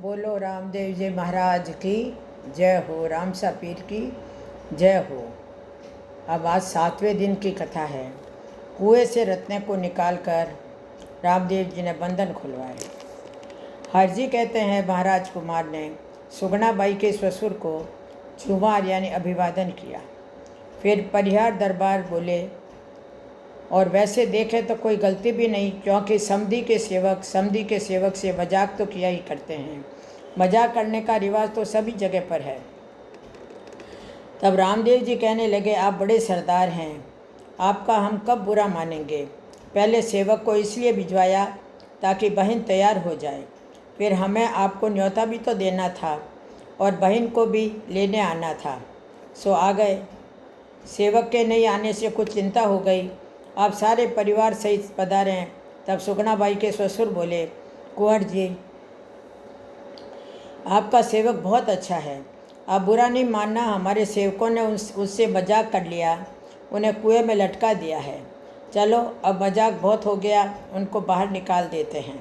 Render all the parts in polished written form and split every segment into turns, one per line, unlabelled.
बोलो रामदेव जी महाराज की जय हो, रामसा पीर की जय हो। अब आज 7वें दिन की कथा है। कुएं से रत्ने को निकालकर रामदेव जी ने बंधन खुलवाए। हरजी कहते हैं महाराज कुमार ने सुगना बाई के ससुर को चुमार यानी अभिवादन किया। फिर परिहार दरबार बोले, और वैसे देखें तो कोई गलती भी नहीं, क्योंकि समधी के सेवक से मजाक तो किया ही करते हैं। मजाक करने का रिवाज तो सभी जगह पर है। तब रामदेव जी कहने लगे, आप बड़े सरदार हैं, आपका हम कब बुरा मानेंगे। पहले सेवक को इसलिए भिजवाया ताकि बहन तैयार हो जाए, फिर हमें आपको न्योता भी तो देना था और बहन को भी लेने आना था, सो आ गए। सेवक के नहीं आने से कुछ चिंता हो गई, आप सारे परिवार सहित पधारे। तब सुगना बाई के ससुर बोले, कुंवर जी आपका सेवक बहुत अच्छा है, आप बुरा नहीं मानना। हमारे सेवकों ने उससे मजाक कर लिया, उन्हें कुएं में लटका दिया है। चलो अब मजाक बहुत हो गया, उनको बाहर निकाल देते हैं।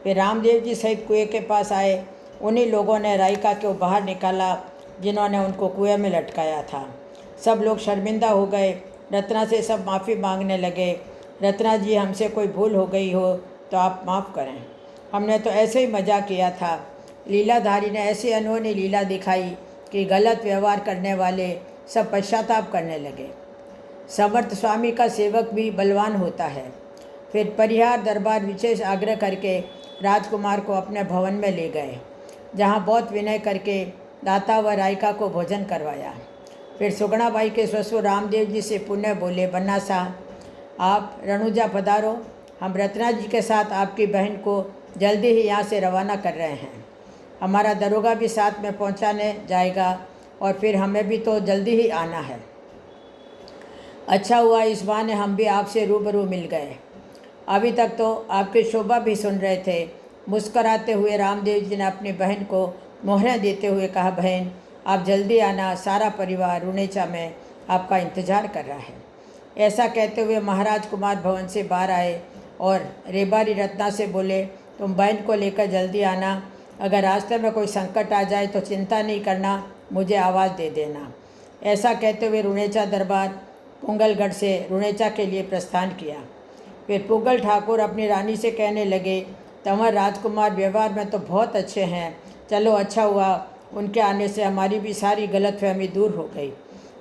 फिर रामदेव जी सहित कुएं के पास आए। उन्हीं लोगों ने रायका को बाहर निकाला जिन्होंने उनको कुएं में लटकाया था। सब लोग शर्मिंदा हो गए। रत्ना से सब माफ़ी मांगने लगे। रत्ना जी, हमसे कोई भूल हो गई हो तो आप माफ़ करें, हमने तो ऐसे ही मजाक किया था। लीलाधारी ने ऐसी अनहोनी लीला दिखाई कि गलत व्यवहार करने वाले सब पश्चाताप करने लगे। समर्थ स्वामी का सेवक भी बलवान होता है। फिर परिहार दरबार विशेष आग्रह करके राजकुमार को अपने भवन में ले गए, जहाँ बहुत विनय करके दाता व रायका को भोजन करवाया। फिर सुगना बाई के ससुर रामदेव जी से पुनः बोले, बन्ना साहब आप रणुजा पधारो, हम रत्ना जी के साथ आपकी बहन को जल्दी ही यहाँ से रवाना कर रहे हैं। हमारा दरोगा भी साथ में पहुँचाने जाएगा और फिर हमें भी तो जल्दी ही आना है। अच्छा हुआ इस बहाने हम भी आपसे रूबरू मिल गए, अभी तक तो आपकी शोभा भी सुन रहे थे। मुस्कराते हुए रामदेव जी ने अपनी बहन को मोहरें देते हुए कहा, बहन आप जल्दी आना, सारा परिवार रुनेचा में आपका इंतज़ार कर रहा है। ऐसा कहते हुए महाराज कुमार भवन से बाहर आए और रेबारी रत्ना से बोले, तुम बहन को लेकर जल्दी आना, अगर रास्ते में कोई संकट आ जाए तो चिंता नहीं करना, मुझे आवाज़ दे देना। ऐसा कहते हुए रुनेचा दरबार पुंगलगढ़ से रुनेचा के लिए प्रस्थान किया। फिर पुंगल ठाकुर अपनी रानी से कहने लगे, तंवर राजकुमार व्यवहार में तो बहुत अच्छे हैं, चलो अच्छा हुआ उनके आने से हमारी भी सारी गलतफहमी दूर हो गई।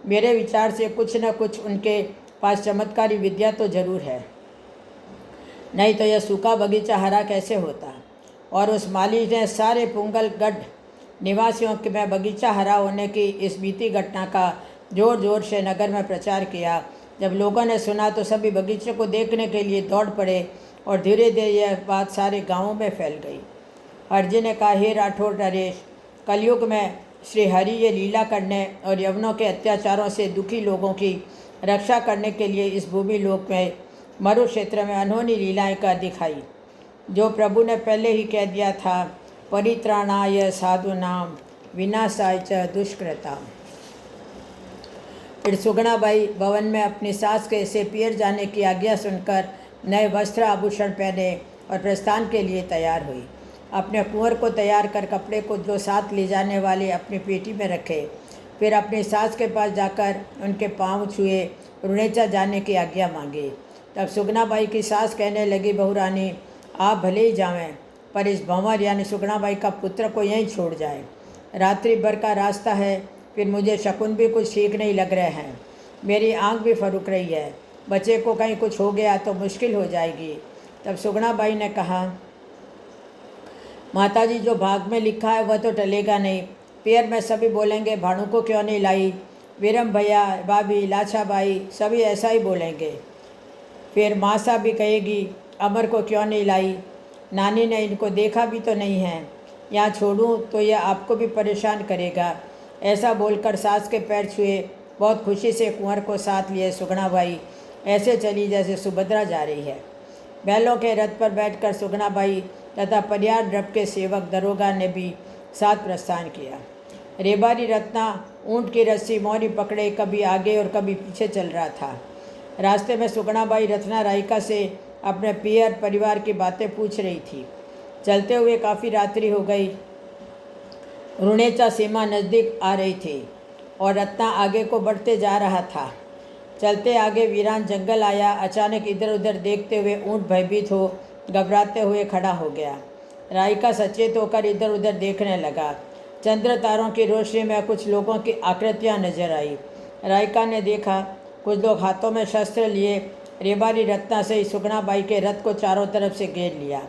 मेरे विचार से कुछ न कुछ उनके पास चमत्कारी विद्या तो जरूर है, नहीं तो यह सूखा बगीचा हरा कैसे होता। और उस माली ने सारे पुंगलगढ़ निवासियों के में बगीचा हरा होने की इस बीती घटना का जोर जोर से नगर में प्रचार किया। जब लोगों ने सुना तो सभी बगीचे को देखने के लिए दौड़ पड़े और धीरे धीरे यह बात सारे गांवों में फैल गई। हरजी ने कहा, हे राठौर नरेश, कलयुग में श्री हरि ये लीला करने और यवनों के अत्याचारों से दुखी लोगों की रक्षा करने के लिए इस भूमि लोक में मरु क्षेत्र में अनहोनी लीलाएं कर दिखाई, जो प्रभु ने पहले ही कह दिया था, परित्राणाय साधुनाम विनाशाय च दुष्कृता। फिर सुगनाबाई भवन में अपनी सास के से पियर जाने की आज्ञा सुनकर नए वस्त्र आभूषण पहने और प्रस्थान के लिए तैयार हुई। अपने कुंवर को तैयार कर कपड़े को जो साथ ले जाने वाले अपनी पेटी में रखे। फिर अपनी सास के पास जाकर उनके पांव छुए रुनेचा जाने की आज्ञा मांगी। तब सुगनाबाई की सास कहने लगी, बहुरानी आप भले ही जावें, पर इस भंवर यानी सुगनाबाई का पुत्र को यहीं छोड़ जाए। रात्रि भर का रास्ता है, फिर मुझे शकुन भी कुछ ठीक नहीं लग रहे हैं, मेरी आँख भी फरुक रही है, बच्चे को कहीं कुछ हो गया तो मुश्किल हो जाएगी। तब सुगनाबाई ने कहा, माताजी जो भाग में लिखा है वह तो टलेगा नहीं। पेर में सभी बोलेंगे, भाणु को क्यों नहीं लाई, वीरम भैया, भाभी, लाछा बाई सभी ऐसा ही बोलेंगे। फिर मासा भी कहेगी, अमर को क्यों नहीं लाई, नानी ने इनको देखा भी तो नहीं है, यहाँ छोड़ूं तो यह आपको भी परेशान करेगा। ऐसा बोलकर सास के पैर छुए बहुत खुशी से कुंवर को साथ लिए सुगनाबाई ऐसे चली जैसे सुभद्रा जा रही है। बैलों के रथ पर बैठकर सुगनाबाई तथा परिहार द्रप के सेवक दरोगा ने भी साथ प्रस्थान किया। रेबारी रत्ना ऊंट की रस्सी मोहरी पकड़े कभी आगे और कभी पीछे चल रहा था। रास्ते में सुगनाबाई रत्ना रायका से अपने पियर परिवार की बातें पूछ रही थी। चलते हुए काफ़ी रात्रि हो गई। रुणेचा सीमा नज़दीक आ रही थी और रत्ना आगे को बढ़ते जा रहा था। चलते आगे वीरान जंगल आया। अचानक इधर उधर देखते हुए ऊँट भयभीत हो घबराते हुए खड़ा हो गया। राइका सचेत होकर इधर उधर देखने लगा। चंद्र तारों की रोशनी में कुछ लोगों की आकृतियाँ नजर आई। राइका ने देखा कुछ लोग हाथों में शस्त्र लिए रेबारी रत्ना से सुगुणाबाई के रथ को चारों तरफ से घेर लिया।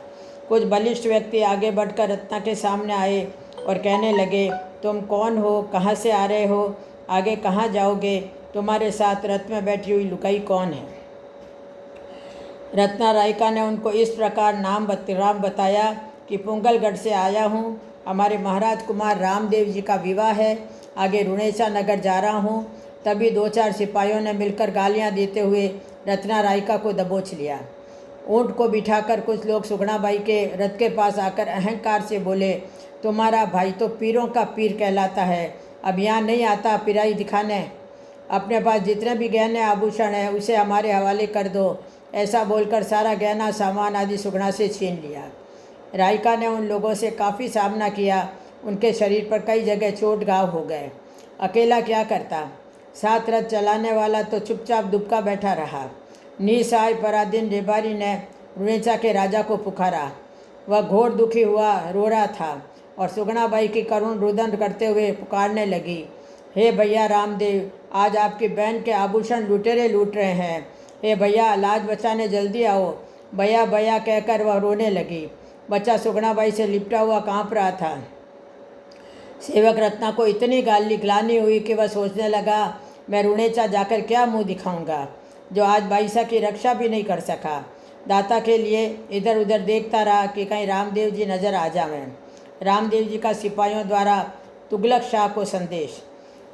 कुछ बलिष्ठ व्यक्ति आगे बढ़कर रत्ना के सामने आए और कहने लगे, तुम कौन हो, कहाँ से आ रहे हो, आगे कहाँ जाओगे, तुम्हारे साथ रथ में बैठी हुई लुगाई कौन है। रत्ना राइका ने उनको इस प्रकार नाम बताया कि पुंगलगढ़ से आया हूँ, हमारे महाराज कुमार रामदेव जी का विवाह है, आगे रुणेचा नगर जा रहा हूँ। तभी 2-4 सिपाहियों ने मिलकर गालियाँ देते हुए रत्ना राइका को दबोच लिया। ऊँट को बिठाकर कुछ लोग सुगुणाबाई के रथ के पास आकर अहंकार से बोले, तुम्हारा भाई तो पीरों का पीर कहलाता है, अब यहाँ नहीं आता पिराई दिखाने, अपने पास जितने भी गहने आभूषण हैं उसे हमारे हवाले कर दो। ऐसा बोलकर सारा गहना सामान आदि सुगुणा से छीन लिया। राइका ने उन लोगों से काफ़ी सामना किया। उनके शरीर पर कई जगह चोट घाव हो गए। अकेला क्या करता, साथ रथ चलाने वाला तो चुपचाप दुबका बैठा रहा। निसहाय पराधीन रेबारी ने रुणेचा के राजा को पुकारा। वह घोर दुखी हुआ रो रहा था और सुगुणाबाई की करुण रुदन करते हुए पुकारने लगी, हे भैया रामदेव, आज आपकी बहन के आभूषण लुटेरे लूट रहे हैं, हे भैया लाज बचाने जल्दी आओ। भैया भैया कहकर वह रोने लगी। बच्चा सुगुणाबाई से लिपटा हुआ काँप रहा था। सेवक रत्ना को इतनी ग्लानि हुई कि वह सोचने लगा, मैं रुणेचा जाकर क्या मुंह दिखाऊंगा, जो आज बाईसा की रक्षा भी नहीं कर सका। दाता के लिए इधर उधर देखता रहा कि कहीं रामदेव जी नज़र आ जावें। रामदेव जी का सिपाहियों द्वारा तुगलक शाह को संदेश।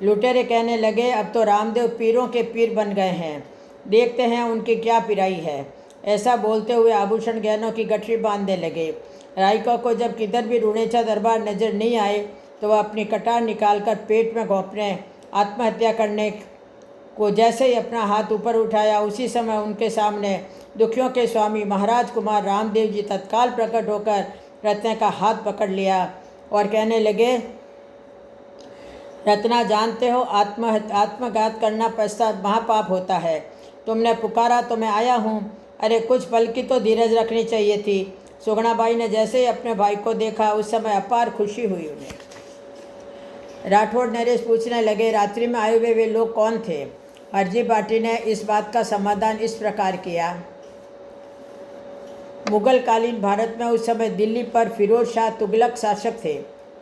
लुटेरे कहने लगे, अब तो रामदेव पीरों के पीर बन गए हैं, देखते हैं उनकी क्या पिराई है। ऐसा बोलते हुए आभूषण गहनों की गठरी बांधने लगे। राइका को जब किधर भी रुणेचा दरबार नजर नहीं आए तो वह अपनी कटार निकालकर पेट में घोंपने आत्महत्या करने को जैसे ही अपना हाथ ऊपर उठाया, उसी समय उनके सामने दुखियों के स्वामी महाराज कुमार रामदेव जी तत्काल प्रकट होकर रत्ना का हाथ पकड़ लिया और कहने लगे, रत्ना जानते हो आत्मघात करना पश्चात महापाप होता है। तुमने पुकारा तो मैं आया हूँ। अरे कुछ पल की तो धीरज रखनी चाहिए थी। सुगुणाबाई ने जैसे ही अपने भाई को देखा उस समय अपार खुशी हुई उन्हें। राठौड़ नरेश पूछने लगे, रात्रि में आए हुए वे लोग कौन थे। हरजी पाटी ने इस बात का समाधान इस प्रकार किया। मुगल कालीन भारत में उस समय दिल्ली पर फिरोज शाह तुगलक शासक थे।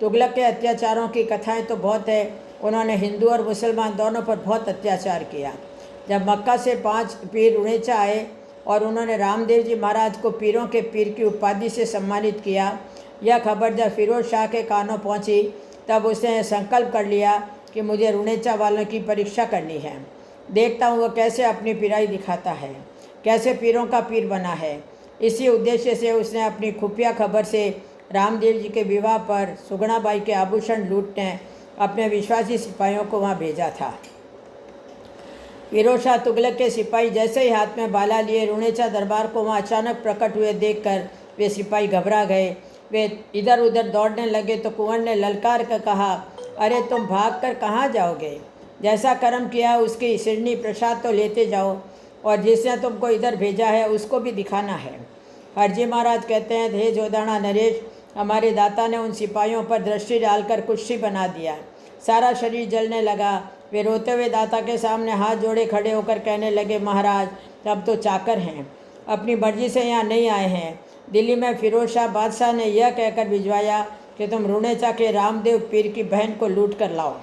तुगलक के अत्याचारों की कथाएं तो बहुत है। उन्होंने हिंदू और मुसलमान दोनों पर बहुत अत्याचार किया। जब मक्का से 5 पीर रुणेचा आए और उन्होंने रामदेव जी महाराज को पीरों के पीर की उपाधि से सम्मानित किया, यह खबर जब फिरोज शाह के कानों पहुंची तब उसने संकल्प कर लिया कि मुझे रुणेचा वालों की परीक्षा करनी है। देखता हूँ वह कैसे अपनी पिराई दिखाता है, कैसे पीरों का पीर बना है। इसी उद्देश्य से उसने अपनी खुफिया खबर से रामदेव जी के विवाह पर सुगुणाबाई के आभूषण लूटने अपने विश्वासी सिपाहियों को वहाँ भेजा था। फिरोज शाह तुगलक के सिपाही जैसे ही हाथ में बाला लिए रुणेचा दरबार को वहाँ अचानक प्रकट हुए देखकर वे सिपाही घबरा गए। वे इधर उधर दौड़ने लगे तो कुंवर ने ललकार कर कहा, अरे तुम भाग कर कहाँ जाओगे, जैसा कर्म किया उसकी सिरनी प्रसाद तो लेते जाओ, और जिसने तुमको इधर भेजा है उसको भी दिखाना है। हरजी महाराज कहते हैं, हे जोधाना नरेश, हमारे दाता ने उन सिपाहियों पर दृष्टि डालकर कुश्ती बना दिया। सारा शरीर जलने लगा। वे रोते हुए दाता के सामने हाथ जोड़े खड़े होकर कहने लगे, महाराज तब तो चाकर हैं, अपनी मर्जी से यहाँ नहीं आए हैं। दिल्ली में फिरोज शाह बादशाह ने यह कहकर भिजवाया कि तुम रुणेचा के रामदेव पीर की बहन को लूट कर लाओ।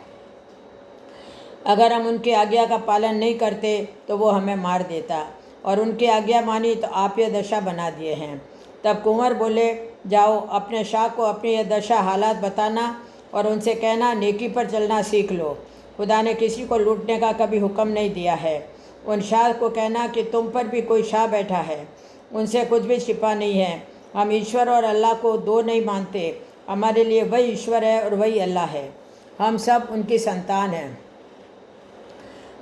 अगर हम उनकी आज्ञा का पालन नहीं करते तो वो हमें मार देता, और उनकी आज्ञा मानी तो आप यह दशा बना दिए हैं। तब कुंवर बोले, जाओ अपने शाह को अपनी यह दशा हालात बताना और उनसे कहना नेकी पर चलना सीख लो। खुदा ने किसी को लूटने का कभी हुक्म नहीं दिया है। उन शाह को कहना कि तुम पर भी कोई शाह बैठा है, उनसे कुछ भी छिपा नहीं है। हम ईश्वर और अल्लाह को दो नहीं मानते। हमारे लिए वही ईश्वर है और वही अल्लाह है। हम सब उनकी संतान हैं।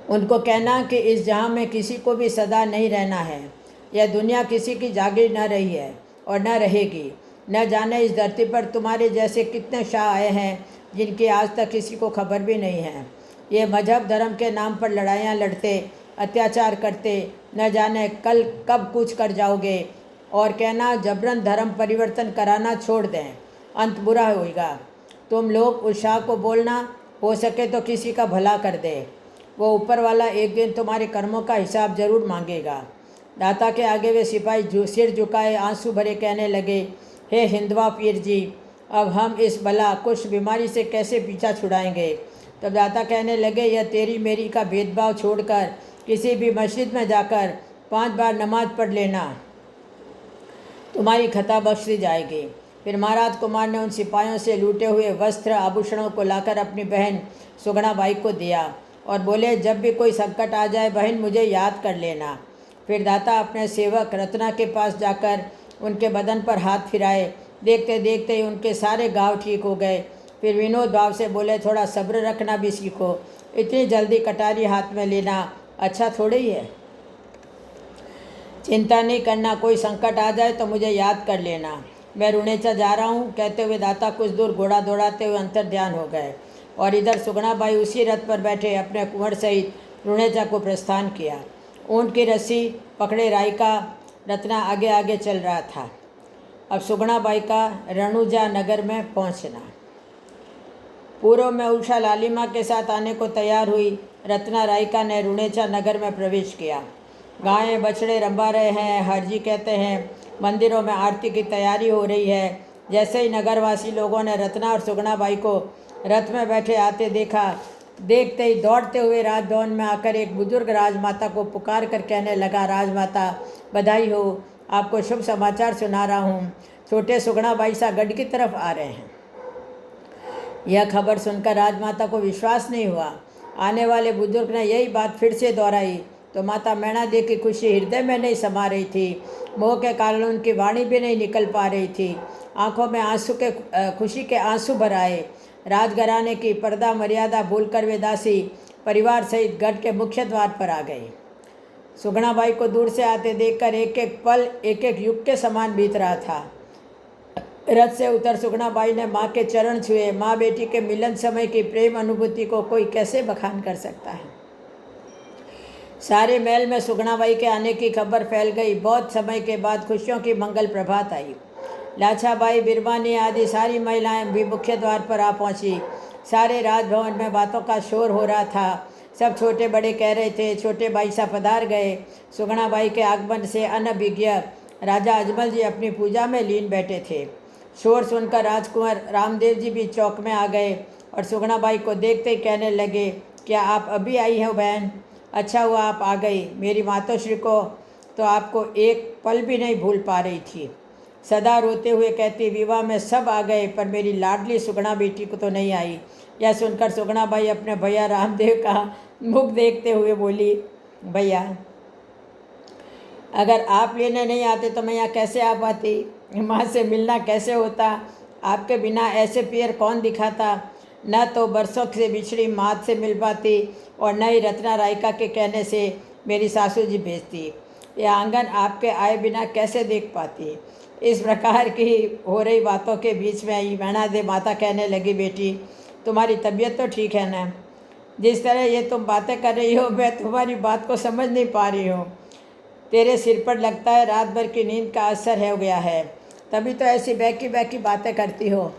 उनको कहना कि इस जहां में किसी को भी सदा नहीं रहना है। यह दुनिया किसी की जागीर न रही है और न रहेगी। न जाने इस धरती पर तुम्हारे जैसे कितने शाह आए हैं जिनकी आज तक किसी को खबर भी नहीं है। ये मजहब धर्म के नाम पर लड़ाइयाँ लड़ते, अत्याचार करते, न जाने कल कब कुछ कर जाओगे, और कहना जबरन धर्म परिवर्तन कराना छोड़ दें, अंत बुरा होगा। तुम लोग उस शाह को बोलना, हो सके तो किसी का भला कर दे, वो ऊपर वाला एक दिन तुम्हारे कर्मों का हिसाब जरूर मांगेगा। दाता के आगे वे सिपाही सिर झुकाए आंसू भरे कहने लगे, हे हिंदवा पीर जी, अब हम इस बला कुछ बीमारी से कैसे पीछा छुड़ाएंगे। तब दाता कहने लगे, यह तेरी मेरी का भेदभाव छोड़कर किसी भी मस्जिद में जाकर 5 बार नमाज पढ़ लेना, तुम्हारी खता बख्श दी जाएगी। फिर महाराज कुमार ने उन सिपाहियों से लूटे हुए वस्त्र आभूषणों को लाकर अपनी बहन सुगना बाई को दिया और बोले, जब भी कोई संकट आ जाए बहन मुझे याद कर लेना। फिर दाता अपने सेवक रत्ना के पास जाकर उनके बदन पर हाथ फिराए। देखते देखते ही उनके सारे घाव ठीक हो गए। फिर विनोद भाव से बोले, थोड़ा सब्र रखना भी सीखो, इतनी जल्दी कटारी हाथ में लेना अच्छा थोड़ी ही है। चिंता नहीं करना, कोई संकट आ जाए तो मुझे याद कर लेना, मैं रुणेचा जा रहा हूँ। कहते हुए दाता कुछ दूर घोड़ा दौड़ाते हुए अंतर ध्यान हो गए और इधर सुगनाबाई उसी रथ पर बैठे अपने कुंवर सहित रुणेचा को प्रस्थान किया। ऊँट की रस्सी पकड़े रायका रत्ना आगे आगे चल रहा था। अब सुगनाबाई का रणुजा नगर में पहुँचना। पूर्व में उषा लालिमा के साथ आने को तैयार हुई। रत्ना रायका ने रुणेचा नगर में प्रवेश किया। गायें बछड़े रंभा रहे हैं, हरजी कहते हैं, मंदिरों में आरती की तैयारी हो रही है। जैसे ही नगरवासी लोगों ने रत्ना और सुगनाबाई को रथ में बैठे आते देखा, देखते ही दौड़ते हुए राजभवन में आकर एक बुजुर्ग राजमाता को पुकार कर कहने लगा, राजमाता बधाई हो, आपको शुभ समाचार सुना रहा हूँ। छोटे सुगनाबाई सागढ़ की तरफ आ रहे हैं। यह खबर सुनकर राजमाता को विश्वास नहीं हुआ। आने वाले बुजुर्ग ने यही बात फिर से दोहराई तो माता मैना देव की खुशी हृदय में नहीं समा रही थी। मोह के कारण उनकी वाणी भी नहीं निकल पा रही थी। आंखों में खुशी के आंसू भर आए। राजघराने की पर्दा मर्यादा भूलकर वे दासी परिवार सहित गढ़ के मुख्य द्वार पर आ गई। सुगनाबाई को दूर से आते देखकर एक एक पल एक एक युग के समान बीत रहा था। रथ से उतर सुगनाबाई ने माँ के चरण छुए। माँ बेटी के मिलन समय की प्रेम अनुभूति को कोई कैसे बखान कर सकता है। सारे महल में सुगनाबाई के आने की खबर फैल गई। बहुत समय के बाद खुशियों की मंगल प्रभात आई। लाछाबाई, बिरबानी आदि सारी महिलाएं भी मुख्य द्वार पर आ पहुंची। सारे राजभवन में बातों का शोर हो रहा था। सब छोटे बड़े कह रहे थे, छोटे भाई सा पधार गए। सुगनाबाई के आगमन से अनभिज्ञ राजा अजमल जी अपनी पूजा में लीन बैठे थे। शोर सुनकर राजकुमार रामदेव जी भी चौक में आ गए और सुगनाबाई को देखते ही कहने लगे, क्या आप अभी आई हो बहन? अच्छा हुआ आप आ गई। मेरी मातोश्री को तो आपको एक पल भी नहीं भूल पा रही थी। सदा रोते हुए कहती, विवाह में सब आ गए पर मेरी लाडली सुगना बेटी को तो नहीं आई। यह सुनकर सुगनाबाई अपने भैया रामदेव का मुख देखते हुए बोली, भैया अगर आप लेने नहीं आते तो मैं यहाँ कैसे आ पाती? माँ से मिलना कैसे होता? आपके बिना ऐसे पियर कौन दिखाता? न तो बरसों से बिछड़ी माँ से मिल पाती और न ही रत्ना रायका के कहने से मेरी सासू जी भेजती। यह आंगन आपके आए बिना कैसे देख पाती? इस प्रकार की हो रही बातों के बीच में ही मैना दे माता कहने लगी, बेटी तुम्हारी तबीयत तो ठीक है ना? जिस तरह ये तुम बातें कर रही हो मैं तुम्हारी बात को समझ नहीं पा रही हूँ। तेरे सिर पर लगता है रात भर की नींद का असर हो गया है, तभी तो ऐसी बहकी बहकी बातें करती हो।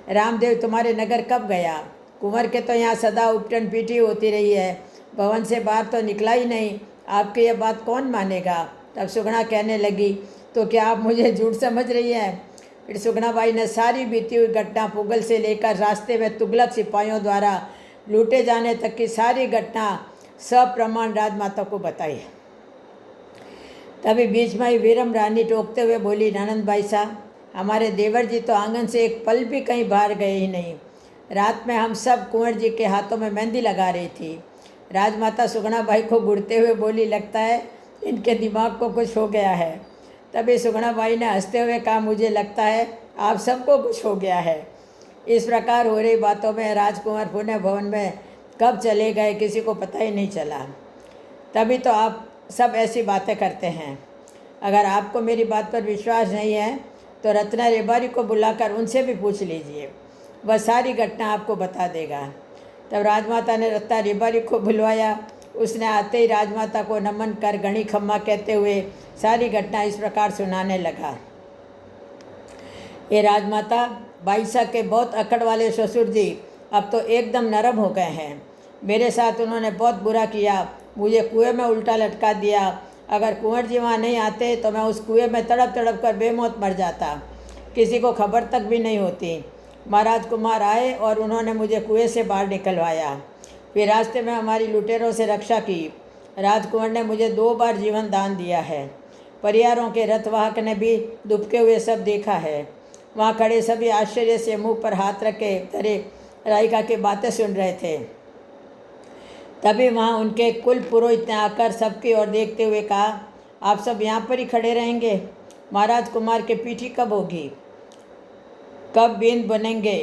रामदेव तुम्हारे नगर कब गया? कुंवर के तो यहाँ सदा उपटन पीटी होती रही है, भवन से बाहर तो निकला ही नहीं। आपकी यह बात कौन मानेगा? तब सुगना कहने लगी, तो क्या आप मुझे झूठ समझ रही हैं? फिर सुगनाबाई ने सारी बीती हुई घटना पुगल से लेकर रास्ते में तुगलक सिपाहियों द्वारा लूटे जाने तक की सारी घटना सप्रमाण राजमाता को बताई। तभी बीच में ही वीरम रानी टोकते हुए बोली, ननंद भाई साहब, हमारे देवर जी तो आंगन से एक पल भी कहीं बाहर गए ही नहीं। रात में हम सब कुंवर जी के हाथों में मेहंदी लगा रही थी। राजमाता सुगनाबाई को घूरते हुए बोली, लगता है इनके दिमाग को कुछ हो गया है। तभी सुगनाबाई ने हंसते हुए कहा, मुझे लगता है आप सबको कुछ हो गया है। इस प्रकार हो रही बातों में राजकुमार पुण्य भवन में कब चले गए किसी को पता ही नहीं चला। तभी तो आप सब ऐसी बातें करते हैं। अगर आपको मेरी बात पर विश्वास नहीं है तो रत्ना रेबारी को बुलाकर उनसे भी पूछ लीजिए। वह सारी घटना आपको बता देगा। तब राजमाता ने रत्ता रेबारी को बुलवाया। उसने आते ही राजमाता को नमन कर घणी खम्मा कहते हुए सारी घटना इस प्रकार सुनाने लगा। ये राजमाता, बाईसा के बहुत अकड़ वाले ससुर जी अब तो एकदम नरम हो गए हैं। मेरे साथ उन्होंने बहुत बुरा किया, मुझे कुएं में उल्टा लटका दिया। अगर कुंवर जी वहाँ नहीं आते तो मैं उस कुएं में तड़प तड़प कर बेमौत मर जाता, किसी को खबर तक भी नहीं होती। महाराज कुमार आए और उन्होंने मुझे कुएं से बाहर निकलवाया। फिर रास्ते में हमारी लुटेरों से रक्षा की। राजकुंवर ने मुझे 2 बार जीवन दान दिया है। परिवारों के रथवाहक ने भी दुबके हुए सब देखा है। वहाँ खड़े सभी आश्चर्य से मुंह पर हाथ रखे तरह राधिका की बातें सुन रहे थे। तभी वहाँ उनके कुल पुरोहित ने आकर सबकी ओर देखते हुए कहा, आप सब यहाँ पर ही खड़े रहेंगे? महाराज कुमार की पीठी कब होगी? कब बींद बनेंगे?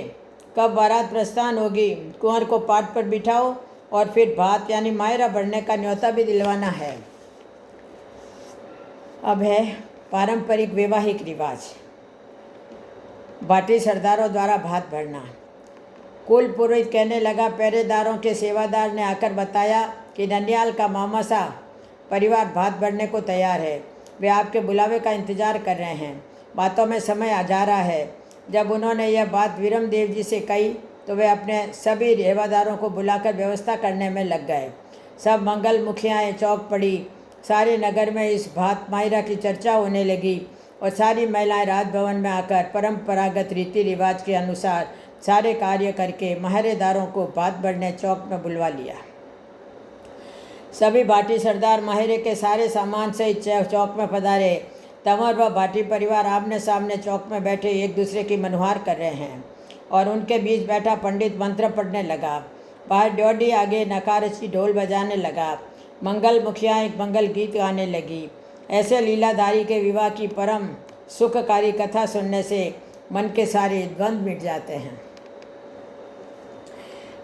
कब बारात प्रस्थान होगी? कुंवर को पाट पर बिठाओ और फिर भात यानी मायरा बढ़ने का न्योता भी दिलवाना है। अब है पारंपरिक वैवाहिक रिवाज। भाटी सरदारों द्वारा भात भरना। कुल पुरोहित कहने लगा, पहरेदारों के सेवादार ने आकर बताया कि ननियाल का मामा सा परिवार भात भरने को तैयार है। वे आपके बुलावे का इंतजार कर रहे हैं। बातों में समय आ जा रहा है। जब उन्होंने यह बात वीरम देव जी से कही तो वे अपने सभी सेवादारों को बुलाकर व्यवस्था करने में लग गए। सब मंगल मुखियाएँ चौक पड़ी। सारे नगर में इस भात मायरा की चर्चा होने लगी और सारी महिलाएं राजभवन में आकर परंपरागत रीति रिवाज के अनुसार सारे कार्य करके महरेदारों को भात भरने चौक में बुलवा लिया। सभी भाटी सरदार महरे के सारे सामान सहित चौक में पधारे। तंवर व भाटी परिवार आमने सामने चौक में बैठे एक दूसरे की मनुहार कर रहे हैं और उनके बीच बैठा पंडित मंत्र पढ़ने लगा। बाहर ड्योढ़ी आगे नकारची ढोल बजाने लगा। मंगल मुखिया एक मंगल गीत गाने लगी। ऐसे लीलाधारी के विवाह की परम सुखकारी कथा सुनने से मन के सारे द्वंद्व मिट जाते हैं।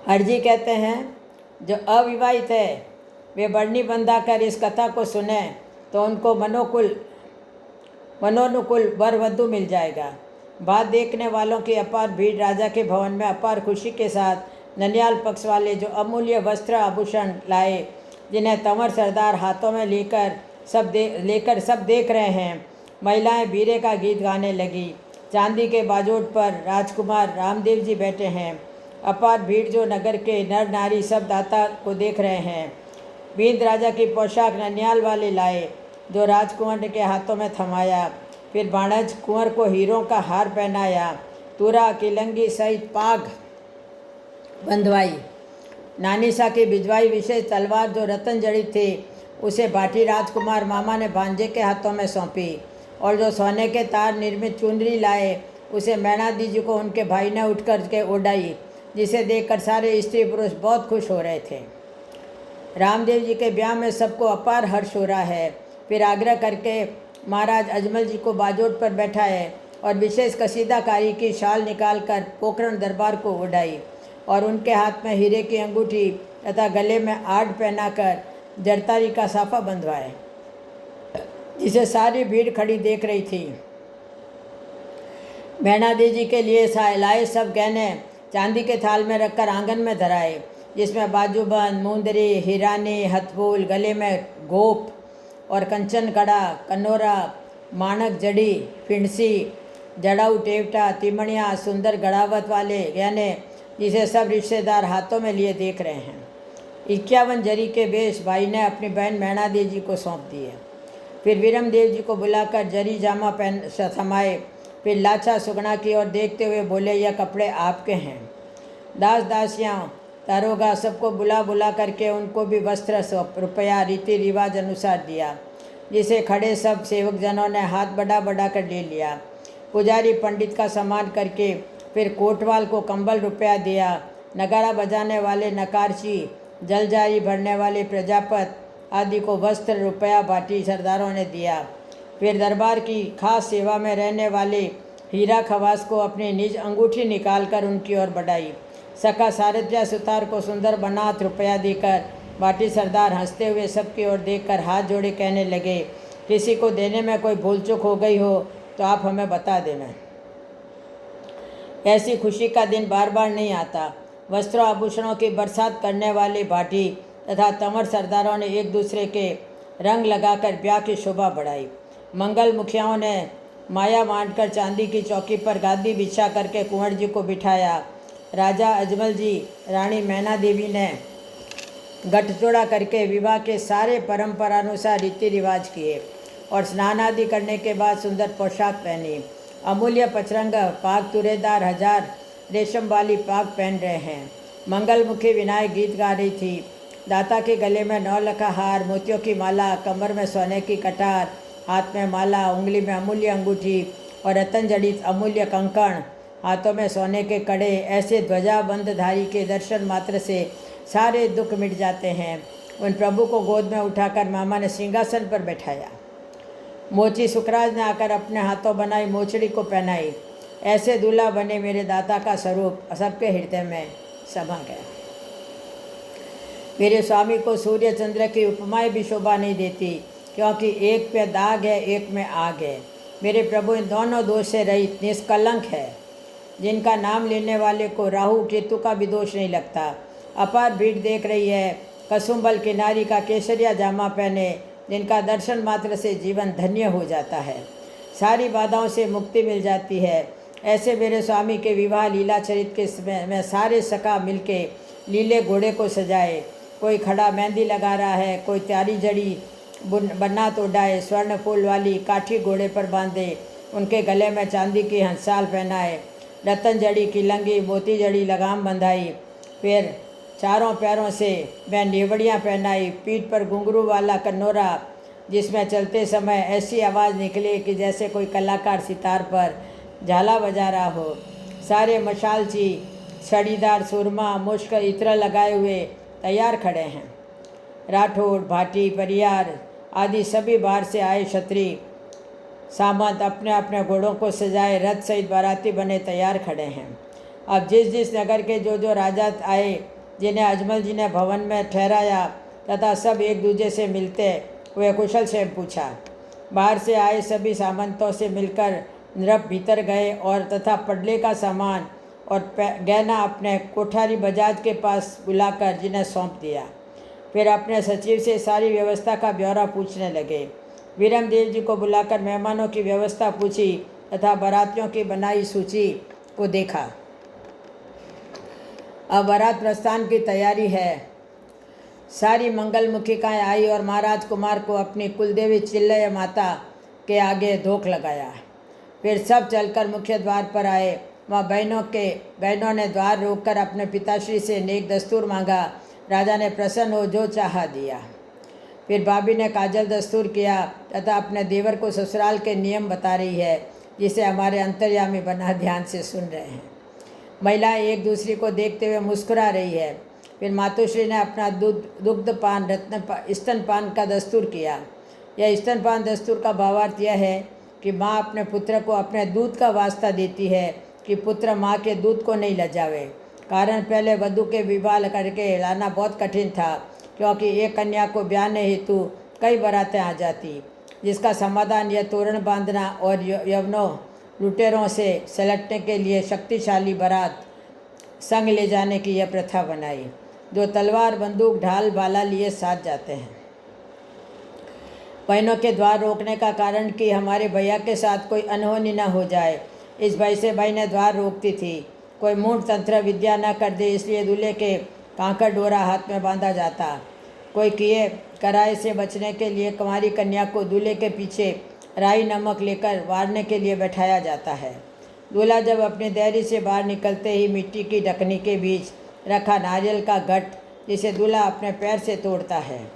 हरजी कहते हैं, जो अविवाहित है वे बढ़नी बंधाकर इस कथा को सुने तो उनको मनोनुकूल वर वधू मिल जाएगा। बात देखने वालों की अपार भीड़ राजा के भवन में अपार खुशी के साथ ननियाल पक्ष वाले जो अमूल्य वस्त्र आभूषण लाए, जिन्हें तंवर सरदार हाथों में लेकर सब देख रहे हैं। महिलाएं बीरे का गीत गाने लगी। चांदी के बाजोट पर राजकुमार रामदेव जी बैठे हैं। अपार भीड़ जो नगर के नर नारी सब दाता को देख रहे हैं। बींद राजा की पोशाक ननियाल वाले लाए, जो राजकुंवर के हाथों में थमाया। फिर बाणज कुंवर को हीरों का हार पहनाया। तुरा किलंगी सहित पाग बंधवाई। नानीसा की भिजवाई विशेष तलवार जो रतन जड़ित थी उसे भाटी राजकुमार मामा ने भांजे के हाथों में सौंपी और जो सोने के तार निर्मित चुनरी लाए उसे मैणादी जी को उनके भाई ने उठ कर के उड़ाई, जिसे देखकर सारे स्त्री पुरुष बहुत खुश हो रहे थे। रामदेव जी के ब्याह में सबको अपार हर्ष हो रहा है। फिर आग्रह करके महाराज अजमल जी को बाजोट पर बैठाए और विशेष कसीदाकारी की शाल निकालकर पोखरण दरबार को उड़ाई और उनके हाथ में हीरे की अंगूठी तथा गले में आड़ पहनाकर जरतारी का साफा बंधवाए, जिसे सारी भीड़ खड़ी देख रही थी। मैणादी जी के लिए लाए सब गहने चांदी के थाल में रखकर आंगन में धराए, जिसमें बाजूबंद, मुंदरी, हिरानी, हथफूल, गले में गोप और कंचन कड़ा, कनोरा, माणक जड़ी, फिंडसी, जड़ाऊ टेवटा, तिमणिया, सुंदर गड़ावत वाले गहने, जिसे सब रिश्तेदार हाथों में लिए देख रहे हैं। 51 जरी के बेश भाई ने अपनी बहन मैणादेवी जी को सौंप दिए। फिर वीरम देव जी को बुलाकर जरी जामा पहन थमाए। फिर लाछा सुगना की ओर देखते हुए बोले, यह कपड़े आपके हैं। दास दासियाँ दारोगा सबको बुला करके उनको भी वस्त्र रुपया रीति रिवाज अनुसार दिया, जिसे खड़े सब सेवकजनों ने हाथ बढ़ा कर ले लिया। पुजारी पंडित का सम्मान करके फिर कोटवाल को कंबल रुपया दिया। नगाड़ा बजाने वाले नकारची, जलजारी भरने वाले प्रजापत आदि को वस्त्र रुपया भाटी सरदारों ने दिया। फिर दरबार की खास सेवा में रहने वाले हीरा खवास को अपनी निज अंगूठी निकालकर उनकी ओर बढ़ाई। सखा सारथिया सुतार को सुंदर बनात रुपया देकर भाटी सरदार हंसते हुए सबकी ओर देखकर हाथ जोड़े कहने लगे, किसी को देने में कोई भूल चूक हो गई हो तो आप हमें बता देना। ऐसी खुशी का दिन बार बार नहीं आता। वस्त्रों आभूषणों की बरसात करने वाली भाटी तथा तंवर सरदारों ने एक दूसरे के रंग लगाकर ब्याह की शोभा बढ़ाई। मंगल मुखियाओं ने माया बांटकर चांदी की चौकी पर गादी बिछा करके कुंवर जी को बिठाया। राजा अजमल जी, रानी मैना देवी ने गठजोड़ा करके विवाह के सारे परंपरानुसार रीति रिवाज किए और स्नान आदि करने के बाद सुंदर पोशाक पहनी। अमूल्य पचरंग पाग तुरेदार हजार रेशम वाली पाग पहन रहे हैं। मंगलमुखी विनायक गीत गा रही थी। दाता के गले में 9 लखा हार, मोतियों की माला, कमर में सोने की कटार, हाथ में माला, उंगली में अमूल्य अंगूठी और रतन जड़ित अमूल्य कंकण, हाथों में सोने के कड़े। ऐसे ध्वजाबंधधारी के दर्शन मात्र से सारे दुख मिट जाते हैं। उन प्रभु को गोद में उठाकर मामा ने सिंहासन पर बैठाया। मोची सुखराज ने आकर अपने हाथों बनाई मोचड़ी को पहनाई। ऐसे दूल्हा बने मेरे दाता का स्वरूप सबके हृदय में समा गया। मेरे स्वामी को सूर्य चंद्र की उपमाएं भी शोभा नहीं देती, क्योंकि एक पे दाग है, एक में आग है। मेरे प्रभु इन दोनों दोष से रहित निष्कलंक है, जिनका नाम लेने वाले को राहु केतु का भी दोष नहीं लगता। अपार भीड़ देख रही है। कसुम्बल की नारी का केसरिया जामा पहने, जिनका दर्शन मात्र से जीवन धन्य हो जाता है, सारी बाधाओं से मुक्ति मिल जाती है। ऐसे मेरे स्वामी के विवाह लीला चरित के समय में सारे सखा मिलके लीले घोड़े को सजाए। कोई खड़ा मेहंदी लगा रहा है, कोई त्यारी जड़ी बन्ना तोड़ाए, स्वर्ण फूल वाली काठी घोड़े पर बांधे, उनके गले में चांदी की हंसाल पहनाए, रतन जड़ी की लंगी मोती जड़ी लगाम बंधाई, फिर चारों पैरों से मैं नेवड़ियाँ पहनाई, पीठ पर घुंघरू वाला कन्नौरा, जिसमें चलते समय ऐसी आवाज़ निकले कि जैसे कोई कलाकार सितार पर झाला बजा रहा हो। सारे मशालची छड़ीदार सुरमा मुश्क इत्र लगाए हुए तैयार खड़े हैं। राठौड़, भाटी, परियार आदि सभी बाहर से आए क्षत्रिय सामंत अपने अपने घोड़ों को सजाए रथ सहित बाराती बने तैयार खड़े हैं। अब जिस जिस नगर के जो राजा आए, जिन्हें अजमल जी ने भवन में ठहराया तथा सब एक दूसरे से मिलते हुए कुशल से पूछा। बाहर से आए सभी सामंतों से मिलकर नृप भीतर गए और तथा पडले का सामान और गहना अपने कोठारी बजाज के पास बुलाकर जिन्हें सौंप दिया। फिर अपने सचिव से सारी व्यवस्था का ब्यौरा पूछने लगे। वीरम देव जी को बुलाकर मेहमानों की व्यवस्था पूछी तथा बारातियों की बनाई सूची को देखा। अब बारात प्रस्थान की तैयारी है। सारी मंगल मुखिकाएँ आई और महाराज कुमार को अपनी कुलदेवी चिल्लय माता के आगे धोख लगाया। फिर सब चलकर मुख्य द्वार पर आए। वहाँ बहनों ने द्वार रोककर अपने पिताश्री से नेक दस्तूर मांगा। राजा ने प्रसन्न हो जो चाहा दिया। फिर भाभी ने काजल दस्तूर किया तथा अपने देवर को ससुराल के नियम बता रही है, जिसे हमारे अंतर्यामी बना ध्यान से सुन रहे हैं। महिलाएं एक दूसरे को देखते हुए मुस्कुरा रही है। फिर मातुश्री ने अपना दुग्धपान स्तनपान का दस्तूर किया। यह स्तनपान दस्तूर का भावार्थ यह है कि माँ अपने पुत्र को अपने दूध का वास्ता देती है कि पुत्र माँ के दूध को नहीं लजावे। कारण पहले वधू के विवाह करके लाना बहुत कठिन था, क्योंकि एक कन्या को ब्याहने हेतु कई बारातें आ जाती, जिसका समाधान यह तोरण बांधना और यवनों लुटेरों से सलटने के लिए शक्तिशाली बारात संग ले जाने की यह प्रथा बनाई, जो तलवार बंदूक ढाल भाला लिए साथ जाते हैं। बहनों के द्वार रोकने का कारण कि हमारे भैया के साथ कोई अनहोनी न हो जाए, इस भय से भाई ने द्वार रोकती थी। कोई मूढ़ तंत्र विद्या न कर दे, इसलिए दूल्हे के कांकर डोरा हाथ में बांधा जाता। कोई किए कराए से बचने के लिए कुंवारी कन्या को दूल्हे के पीछे राई नमक लेकर वारने के लिए बैठाया जाता है। दूल्हा जब अपनी देहरी से बाहर निकलते ही मिट्टी की ढकनी के बीच रखा नारियल का गठ, जिसे दूल्हा अपने पैर से तोड़ता है,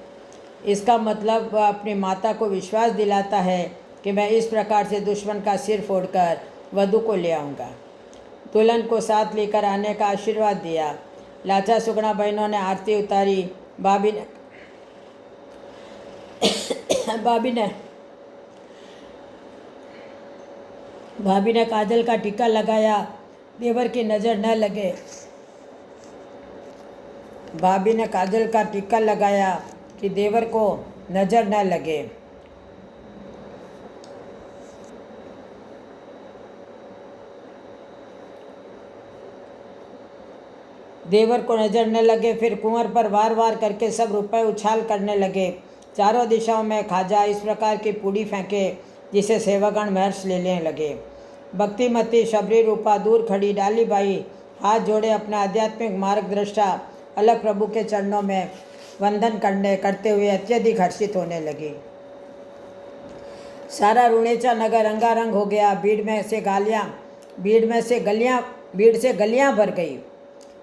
इसका मतलब वह अपनी माता को विश्वास दिलाता है कि मैं इस प्रकार से दुश्मन का सिर फोड़कर वधू को ले आऊँगा। दुल्हन को साथ लेकर आने का आशीर्वाद दिया। लाचा सुगना बहनों ने आरती उतारी। भाभी ने काजल का टीका लगाया, देवर की नज़र न लगे। भाभी ने काजल का टीका लगाया कि देवर को नज़र न लगे। देवर को नजर न लगे। फिर कुंवर पर वार वार करके सब रुपए उछाल करने लगे। चारों दिशाओं में खाजा इस प्रकार की पूड़ी फेंके जिसे सेवागण महर्ष लेने लगे। भक्तिमती शबरी रूपा दूर खड़ी डाली बाई हाथ जोड़े अपना आध्यात्मिक मार्गदृष्टा अलग प्रभु के चरणों में वंदन करते हुए अत्यधिक हर्षित होने लगी। सारा रुणेचा नगर रंगारंग हो गया। भीड़ से गलियां भर गई।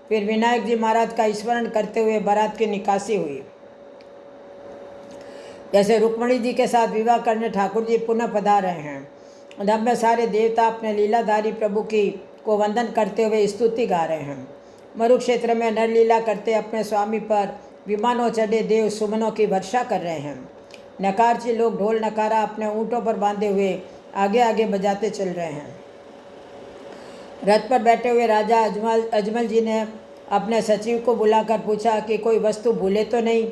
फिर विनायक जी महाराज का स्मरण करते हुए बारात की निकासी हुई। जैसे रुक्मणी जी के साथ विवाह करने ठाकुर जी पुनः पधार रहे हैं। धम में सारे देवता अपने लीलाधारी प्रभु की को वंदन करते हुए स्तुति गा रहे हैं। मरु क्षेत्र में नरलीला करते अपने स्वामी पर विमानों चढ़े देव सुमनों की वर्षा कर रहे हैं। नकारची लोग ढोल नकारा अपने ऊँटों पर बांधे हुए आगे आगे बजाते चल रहे हैं। रथ पर बैठे हुए राजा अजमल जी ने अपने सचिव को बुलाकर पूछा कि कोई वस्तु भूले तो नहीं।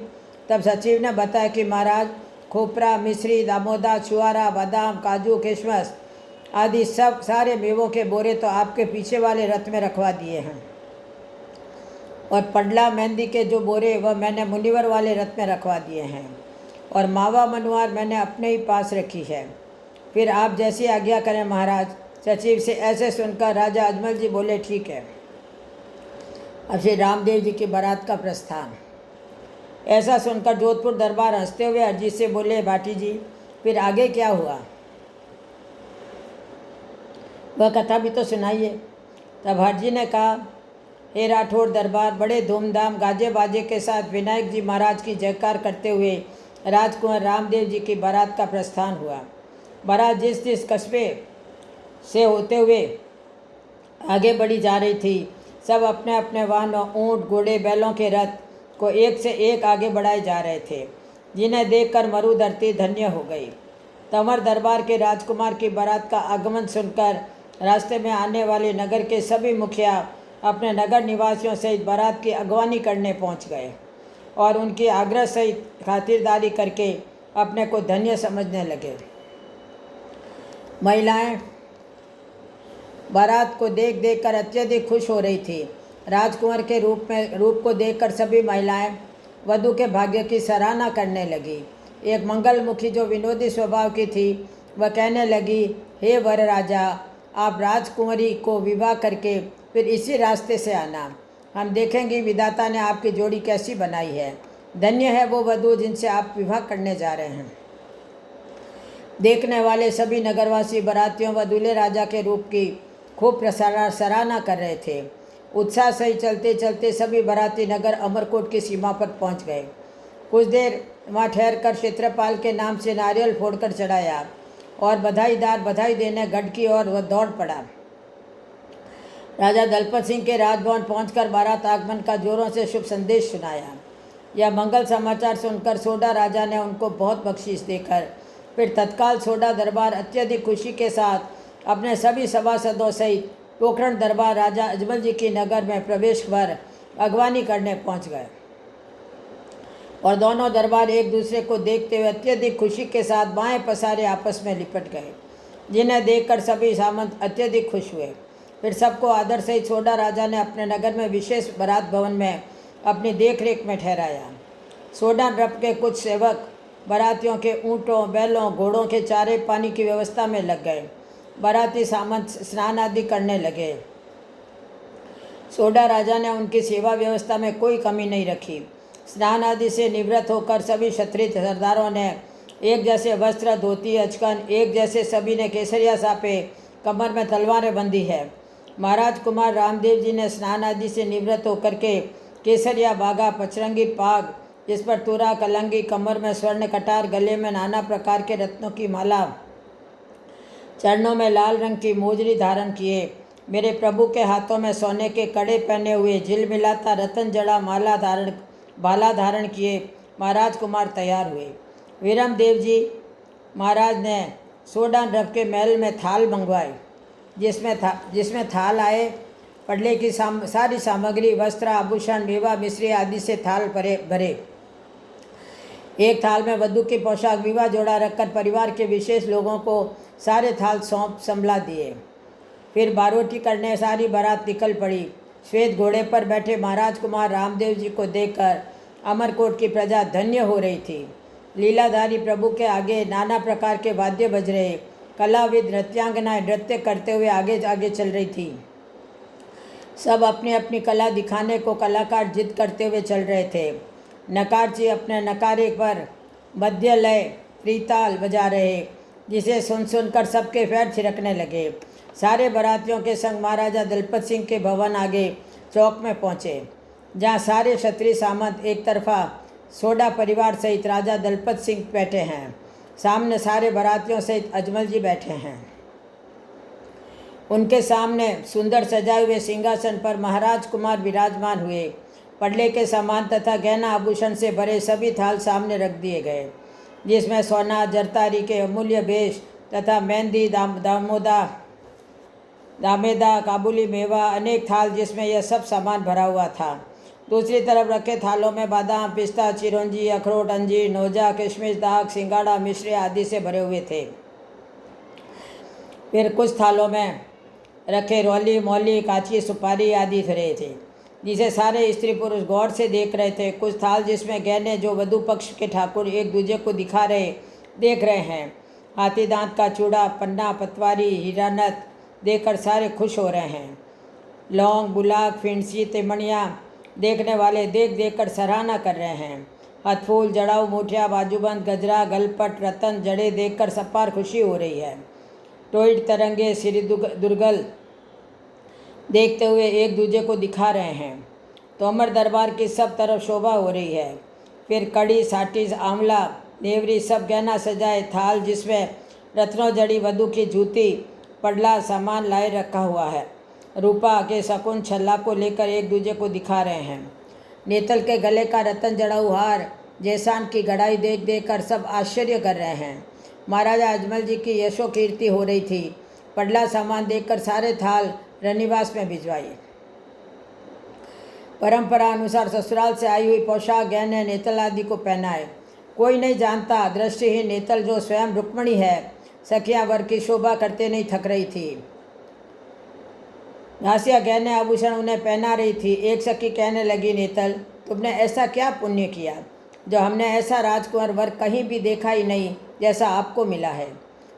तब सचिव ने बताया कि महाराज, खोपरा, मिश्री, दामोदा, छुआरा, बादाम, काजू, किशमिश आदि सब सारे मेवों के बोरे तो आपके पीछे वाले रथ में रखवा दिए हैं, और पडला मेहंदी के जो बोरे वह मैंने मुनिवर वाले रथ में रखवा दिए हैं, और मावा मनुआर मैंने अपने ही पास रखी है। फिर आप जैसी आज्ञा करें महाराज। सचिव से ऐसे सुनकर राजा अजमल जी बोले, ठीक है। अब श्री रामदेव जी की बारात का प्रस्थान। ऐसा सुनकर जोधपुर दरबार हंसते हुए अजीत से बोले, भाटी जी फिर आगे क्या हुआ, वह कथा भी तो सुनाइए। तब हरजी ने कहा, हे राठौर दरबार, बड़े धूमधाम गाजे बाजे के साथ विनायक जी महाराज की जयकार करते हुए राजकुमार रामदेव जी की बारात का प्रस्थान हुआ। बारात जिस जिस कस्बे से होते हुए आगे बढ़ी जा रही थी, सब अपने अपने वाहनों, ऊँट, घोड़े, बैलों के रथ को एक से एक आगे बढ़ाए जा रहे थे, जिन्हें देखकर मरु धरती धन्य हो गई। तंवर दरबार के राजकुमार की बारात का आगमन सुनकर रास्ते में आने वाले नगर के सभी मुखिया अपने नगर निवासियों सहित बारात की अगवानी करने पहुंच गए और उनकी आग्रह सहित खातिरदारी करके अपने को धन्य समझने लगे। महिलाएं बारात को देख देख कर अत्यधिक खुश हो रही थी। राजकुमार के रूप को देखकर सभी महिलाएं वधू के भाग्य की सराहना करने लगी। एक मंगलमुखी जो विनोदी स्वभाव की थी, वह कहने लगी, हे वर राजा, आप राजकुमारी को विवाह करके फिर इसी रास्ते से आना। हम देखेंगे विधाता ने आपकी जोड़ी कैसी बनाई है। धन्य है वो वधू जिनसे आप विवाह करने जा रहे हैं। देखने वाले सभी नगरवासी बारातियों व दूल्हे राजा के रूप की खूब सराहना कर रहे थे। उत्साह से ही चलते चलते सभी बाराती नगर अमरकोट की सीमा पर पहुंच गए। कुछ देर वहाँ ठहरकर क्षेत्रपाल के नाम से नारियल फोड़कर चढ़ाया और बधाईदार बधाई देने गढ़ की ओर वह दौड़ पड़ा। राजा दलपत सिंह के राजभवन पहुंचकर बारात आगमन का जोरों से शुभ संदेश सुनाया। यह मंगल समाचार सुनकर सोडा राजा ने उनको बहुत बख्शीश देकर फिर तत्काल सोडा दरबार अत्यधिक खुशी के साथ अपने सभी सभासदों सहित पोखरण दरबार राजा अजमल जी की नगर में प्रवेश कर अगवानी करने पहुंच गए, और दोनों दरबार एक दूसरे को देखते हुए अत्यधिक खुशी के साथ बाएं पसारे आपस में लिपट गए, जिन्हें देखकर सभी सामंत अत्यधिक खुश हुए। फिर सबको आदर सहित सोडा राजा ने अपने नगर में विशेष बारात भवन में अपनी देखरेख में ठहराया। सोडा नृप के कुछ सेवक बारातियों के ऊँटों, बैलों, घोड़ों के चारे पानी की व्यवस्था में लग गए। बाराती सामंत स्नान आदि करने लगे। सोडा राजा ने उनकी सेवा व्यवस्था में कोई कमी नहीं रखी। स्नान आदि से निवृत्त होकर सभी क्षत्रिय सरदारों ने एक जैसे वस्त्र, धोती, अचकन, एक जैसे सभी ने केसरिया सापे, कमर में तलवारें बंधी है। महाराज कुमार रामदेव जी ने स्नान आदि से निवृत्त होकर के केसरिया बागा, पचरंगी पाग जिस पर तुरा, कलंगी, कमर में स्वर्ण कटार, गले में नाना प्रकार के रत्नों की माला, चरणों में लाल रंग की मोजरी धारण किए, मेरे प्रभु के हाथों में सोने के कड़े पहने हुए झिलमिलाता रतन जड़ा भाला धारण किए महाराज कुमार तैयार हुए। वीरम देव जी महाराज ने सोडा नृप के महल में थाल मंगवाए, जिसमें थाल आए पडले की सारी सामग्री, वस्त्र, आभूषण, मेवा, मिश्री आदि से थाल भरे। एक थाल में वधू की पोशाक, विवाह जोड़ा रखकर परिवार के विशेष लोगों को सारे थाल सौंप संभला दिए। फिर बारोटी करने सारी बारात निकल पड़ी। श्वेत घोड़े पर बैठे महाराज कुमार रामदेव जी को देखकर अमरकोट की प्रजा धन्य हो रही थी। लीलाधारी प्रभु के आगे नाना प्रकार के वाद्य बज रहे, कलाविद नृत्यांगनाएं नृत्य करते हुए आगे आगे चल रही थी। सब अपनी अपनी कला दिखाने को कलाकार जिद करते हुए चल रहे थे। नकारची अपने नकारे पर मध्य लय त्रिताल बजा रहे, जिसे सुन सुनकर सबके पैर थिरकने लगे। सारे बारातियों के संग महाराजा दलपत सिंह के भवन आगे चौक में पहुँचे, जहाँ सारे क्षत्रिय सामंत एक तरफा सोडा परिवार सहित राजा दलपत सिंह बैठे हैं, सामने सारे बारातियों सहित अजमल जी बैठे हैं। उनके सामने सुंदर सजाए हुए सिंहासन पर महाराज कुमार विराजमान हुए। पडले के सामान तथा गहना आभूषण से भरे सभी थाल सामने रख दिए गए, जिसमें सोना जरतारी के अमूल्य भेष तथा मेहंदी दामेदा काबुली मेवा अनेक थाल, जिसमें यह सब सामान भरा हुआ था। दूसरी तरफ रखे थालों में बादाम, पिस्ता, चिरौंजी, अखरोट, अंजीर, नौजा, किशमिश, दाग, सिंगाड़ा, मिश्री आदि से भरे हुए थे। फिर कुछ थालों में रखे रोली, मौली, काची, सुपारी आदि भरे थे, जिसे सारे स्त्री पुरुष गौर से देख रहे थे। कुछ थाल जिसमें गहने जो वधु पक्ष के ठाकुर एक दूसरे को देख रहे हैं। हाथी दांत का चूड़ा, पन्ना, पतवारी, हीरानत देखकर सारे खुश हो रहे हैं। लौंग, बुलाक, फिंसी, तिमणियाँ देखने वाले देख कर सराहना कर रहे हैं। हथफूल, जड़ाऊ, मुठिया, बाजूबंद, गजरा, गलपट, रतन, जड़े देखकर सब पार खुशी हो रही है। टोइट, तरंगे, श्री दुर्गल देखते हुए एक दूसरे को दिखा रहे हैं। तोमर दरबार की सब तरफ शोभा हो रही है। फिर कड़ी, साटी, आंवला, नेवरी सब गहना सजाए थाल, जिसमें रत्नों जड़ी वधु की जूती पडला सामान लाए रखा हुआ है। रूपा के शकुन छल्ला को लेकर एक दूसरे को दिखा रहे हैं। नेतल के गले का रतन जड़ाऊ हार, जैसान की गढ़ाई देख कर सब आश्चर्य कर रहे हैं। महाराजा अजमल जी की यशो कीर्ति हो रही थी। पडला सामान देखकर सारे थाल रनिवास में भिजवाई। परंपरा अनुसार ससुराल से आई हुई पोशाक, गहने, नेतल आदि को पहनाए। कोई नहीं जानता, दृष्टिहीन नेतल जो स्वयं रुक्मणी है, सखियां वर की शोभा करते नहीं थक रही थी। दासियां गहने आभूषण उन्हें पहना रही थी। एक सखी कहने लगी, नेतल तुमने ऐसा क्या पुण्य किया जो हमने ऐसा राजकुमार वर कहीं भी देखा ही नहीं जैसा आपको मिला है।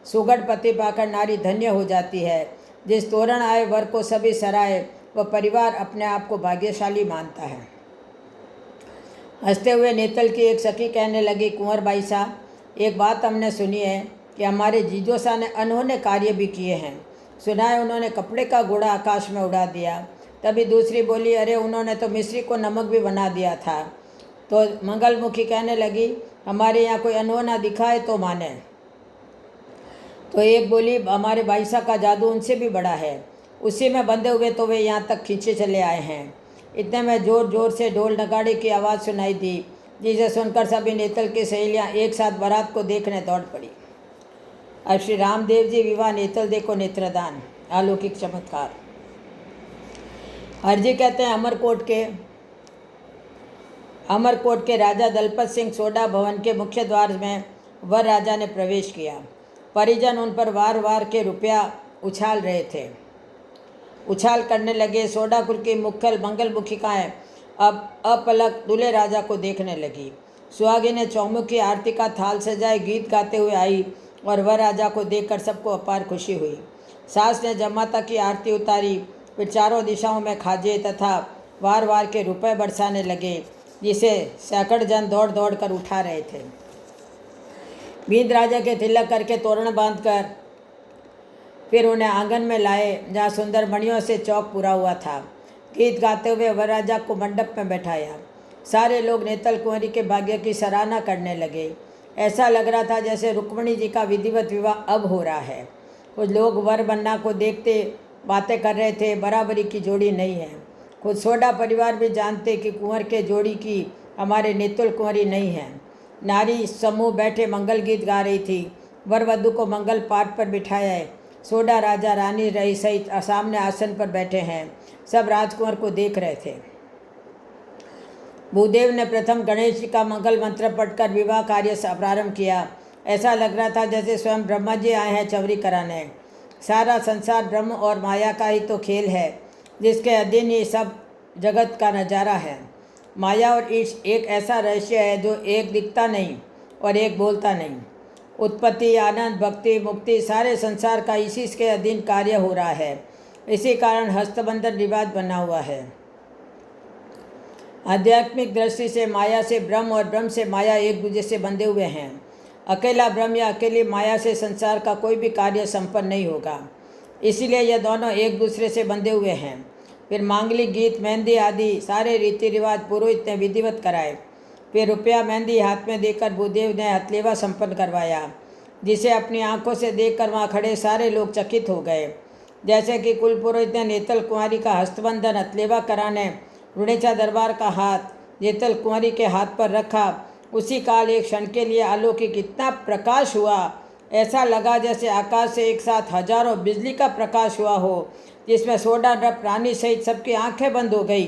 सुगढ़ पति पाकर नारी धन्य हो जाती है। जिस तोरण आए वर को सभी सराय, वह परिवार अपने आप को भाग्यशाली मानता है। हंसते हुए नेतल की एक सखी कहने लगी, कुंवर बाई साहब, एक बात हमने सुनी है कि हमारे जीजोसा ने अनहोने कार्य भी किए हैं। सुना है उन्होंने कपड़े का घोड़ा आकाश में उड़ा दिया। तभी दूसरी बोली, अरे उन्होंने तो मिश्री को नमक भी बना दिया था। तो मंगलमुखी कहने लगी, हमारे यहाँ कोई अनहोना दिखाए तो माने। तो एक बोली, हमारे भाई साहब का जादू उनसे भी बड़ा है, उसी में बंधे हुए तो वे यहाँ तक खींचे चले आए हैं। इतने में जोर जोर से ढोल नगाड़े की आवाज़ सुनाई दी, जिसे सुनकर सभी नेतल की सहेलियाँ एक साथ बारात को देखने दौड़ पड़ी। अब श्री रामदेव जी विवाह नेतल देखो नेत्रदान, अलौकिक चमत्कार। हरजी कहते हैं, अमरकोट के राजा दलपत सिंह सोडा भवन के मुख्य द्वार में वर राजा ने प्रवेश किया। परिजन उन पर वार वार के रुपया उछाल रहे थे, उछाल करने लगे। सोडा कुल की मुख्य मंगलमुखिकाएँ अब अपलक दूल्हे राजा को देखने लगी। सुहागी ने चौमुखी आरती का थाल सजाए गीत गाते हुए आई और वर राजा को देखकर सबको अपार खुशी हुई। सास ने जमाता की आरती उतारी। फिर चारों दिशाओं में खाजे तथा वार वार के रुपए बरसाने लगे, जिसे सैकड़ जन दौड़ दौड़ कर उठा रहे थे। बींद राजा के तिलक करके तोरण बांधकर फिर उन्हें आंगन में लाए, जहाँ सुंदर मणियों से चौक पूरा हुआ था। गीत गाते हुए वर राजा को मंडप में बैठाया। सारे लोग नेतल कुंवरी के भाग्य की सराहना करने लगे। ऐसा लग रहा था जैसे रुक्मणी जी का विधिवत विवाह अब हो रहा है। कुछ लोग वर बनना को देखते बातें कर रहे थे, बराबरी की जोड़ी नहीं है। खुद सोडा परिवार भी जानते कि कुंवर के जोड़ी की हमारे नेतल कुंवरी नहीं है। नारी समूह बैठे मंगल गीत गा रही थी। वर वधु को मंगल पाठ पर बिठाया है। सोडा राजा रानी रही सहित सामने आसन पर बैठे हैं। सब राजकुंवर को देख रहे थे। भूदेव ने प्रथम गणेश जी का मंगल मंत्र पढ़कर विवाह कार्य से प्रारंभ किया। ऐसा लग रहा था जैसे स्वयं ब्रह्मा जी आए हैं चवरी कराने। सारा संसार ब्रह्म और माया का ही तो खेल है। जिसके अधीन ये सब जगत का नज़ारा है। माया और ईश एक ऐसा रहस्य है जो एक दिखता नहीं और एक बोलता नहीं। उत्पत्ति, आनंद, भक्ति, मुक्ति सारे संसार का इसी के अधीन कार्य हो रहा है। इसी कारण हस्तबंधन रिवाज बना हुआ है। आध्यात्मिक दृष्टि से माया से ब्रह्म और ब्रह्म से माया एक दूसरे से बंधे हुए हैं। अकेला ब्रह्म या अकेली माया से संसार का कोई भी कार्य संपन्न नहीं होगा। इसीलिए यह दोनों एक दूसरे से बंधे हुए हैं। फिर मांगलिक गीत, मेहंदी आदि सारे रीति रिवाज पुरोहित ने विधिवत कराए। फिर रुपया मेहंदी हाथ में देकर भूदेव ने हथलेवा संपन्न करवाया, जिसे अपनी आंखों से देखकर वहाँ खड़े सारे लोग चकित हो गए। जैसे कि कुल पुरोहित ने नेतल कुंवारी का हस्तबंधन हथलेवा कराने रुणेचा दरबार का हाथ नेतल कुंवारी के हाथ पर रखा, उसी काल एक क्षण के लिए अलौकिक इतना प्रकाश हुआ, ऐसा लगा जैसे आकाश से एक साथ हजारों बिजली का प्रकाश हुआ हो, जिसमें सोडा नृप रानी सहित सबकी आंखें बंद हो गई।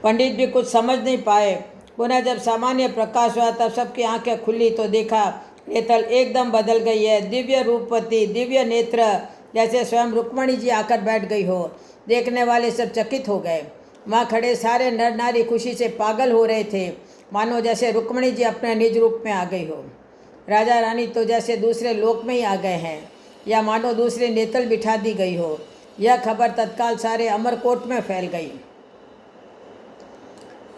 पंडित भी कुछ समझ नहीं पाए। पुनः जब सामान्य प्रकाश हुआ तब सबकी आंखें खुली तो देखा नेतल एकदम बदल गई है। दिव्य रूपवती, दिव्य नेत्र, जैसे स्वयं रुक्मणी जी आकर बैठ गई हो। देखने वाले सब चकित हो गए। वहाँ खड़े सारे नर नारी खुशी से पागल हो रहे थे, मानो जैसे रुक्मणी जी अपने निज रूप में आ गई हो। राजा रानी तो जैसे दूसरे लोक में ही आ गए हैं, या मानो दूसरी नेतल बिठा दी गई हो। यह खबर तत्काल सारे अमरकोट में फैल गई।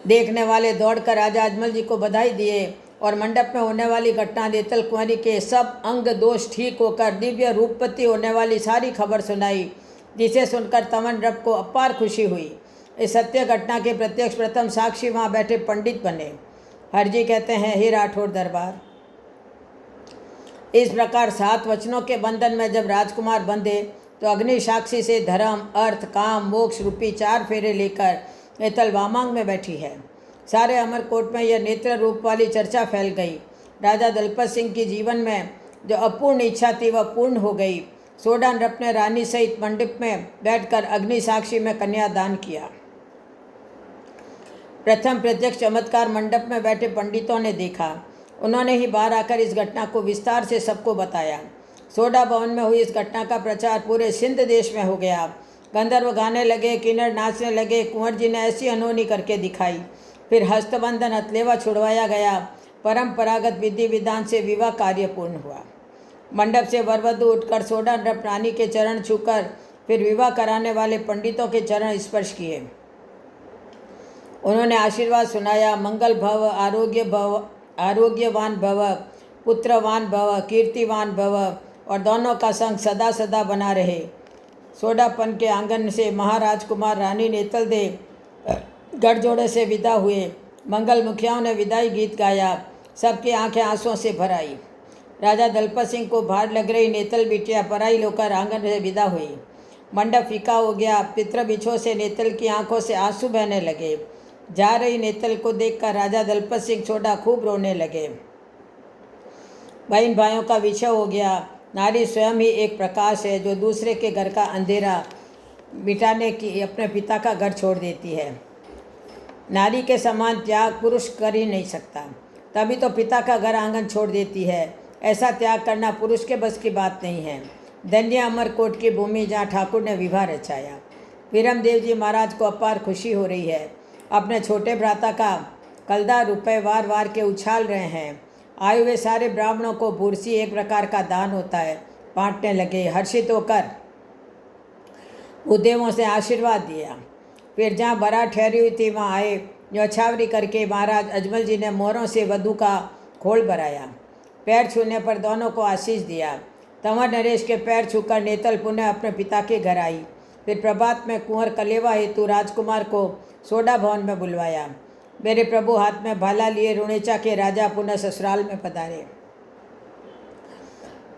देखने वाले दौड़कर राजा अजमल जी को बधाई दिए और मंडप में होने वाली घटना, नेतल कुंवारी के सब अंग दोष ठीक होकर दिव्य रूपवती होने वाली सारी खबर सुनाई, जिसे सुनकर तमन रब को अपार खुशी हुई। इस सत्य घटना के प्रत्यक्ष प्रथम साक्षी वहाँ बैठे पंडित बने। हरजी कहते हैं, हे राठौर दरबार, इस प्रकार 7 वचनों के बंधन में जब राजकुमार बंधे तो अग्नि साक्षी से धर्म, अर्थ, काम, मोक्ष रूपी 4 फेरे लेकर नेतल वामांग में बैठी है। सारे अमरकोट में यह नेत्र रूप वाली चर्चा फैल गई। राजा दलपत सिंह की जीवन में जो अपूर्ण इच्छा थी वह पूर्ण हो गई। सोडा नृप ने रानी सहित मंडप में बैठकर अग्नि साक्षी में कन्यादान किया। प्रथम प्रत्यक्ष चमत्कार मंडप में बैठे पंडितों ने देखा। उन्होंने ही बाहर आकर इस घटना को विस्तार से सबको बताया। सोडा भवन में हुई इस घटना का प्रचार पूरे सिंध देश में हो गया। गंधर्व गाने लगे, किन्नर नाचने लगे, कुंवर जी ने ऐसी अनहोनी करके दिखाई। फिर हस्तबंधन हथलेवा छुड़वाया गया। परंपरागत विधि विधान से विवाह कार्य पूर्ण हुआ। मंडप से वरवधु उठकर सोडा नृप रानी के चरण छूकर फिर विवाह कराने वाले पंडितों के चरण स्पर्श किए। उन्होंने आशीर्वाद सुनाया, मंगल भव, आरोग्यवान भव, पुत्रवान भव, कीर्तिवान भव, और दोनों का संग सदा सदा बना रहे। सोडापन के आंगन से महाराज कुमार रानी नेतल देव गठजोड़े से विदा हुए। मंगल मुखियाओं ने विदाई गीत गाया। सबकी आंखें आंसुओं से भर आई। राजा दलपत सिंह को भार लग रही नेतल बिटिया पराई होकर आंगन से विदा हुई। मंडप फीका हो गया। पितृ बिछों से नेतल की आंखों से आंसू बहने लगे। जा रही नेतल को देखकर राजा दलपत सिंह सोडा खूब रोने लगे। बहन भाइयों का विषय हो गया। नारी स्वयं ही एक प्रकाश है जो दूसरे के घर का अंधेरा मिटाने की अपने पिता का घर छोड़ देती है। नारी के समान त्याग पुरुष कर ही नहीं सकता, तभी तो पिता का घर आंगन छोड़ देती है। ऐसा त्याग करना पुरुष के बस की बात नहीं है। धन्य अमरकोट की भूमि जहाँ ठाकुर ने विवाह रचाया। विरम देव जी महाराज को अपार खुशी हो रही है। अपने छोटे भ्राता का कलदा रुपए वार वार के उछाल रहे हैं। आए हुए सारे ब्राह्मणों को बुरसी एक प्रकार का दान होता है, बांटने लगे। हर्षित होकर उद्देवों से आशीर्वाद दिया। फिर जहाँ बारात ठहरी हुई थी वहाँ आए। न्यौछावरी करके महाराज अजमल जी ने मोहरों से वधू का खोल भराया। पैर छूने पर दोनों को आशीष दिया। तंवर नरेश के पैर छूकर नेतल पुनः अपने पिता के घर आई। फिर प्रभात में कुंवर कलेवा हेतु राजकुमार को सोडा भवन में बुलवाया। मेरे प्रभु हाथ में भाला लिए रुणेचा के राजा पुनः ससुराल में पधारे।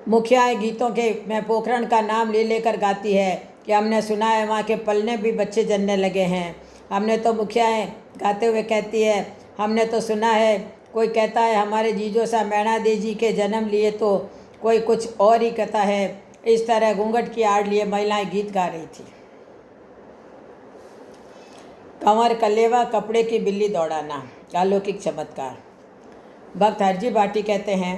मुखियाएँ गीतों के में पोखरण का नाम ले लेकर गाती है कि हमने सुना है वहाँ के पलने भी बच्चे जन्ने लगे हैं। हमने तो मुखियाएँ गाते हुए कहती है, हमने तो सुना है, कोई कहता है हमारे जीजो सा मैणा दे जी के जन्म लिए, तो कोई कुछ और ही कहता है। इस तरह घूंघट की आड़ लिए महिलाएं गीत गा रही थी। कंवर कलेवा कपड़े की बिल्ली दौड़ाना, अलौकिक चमत्कार। भक्त हरजी भाटी कहते हैं,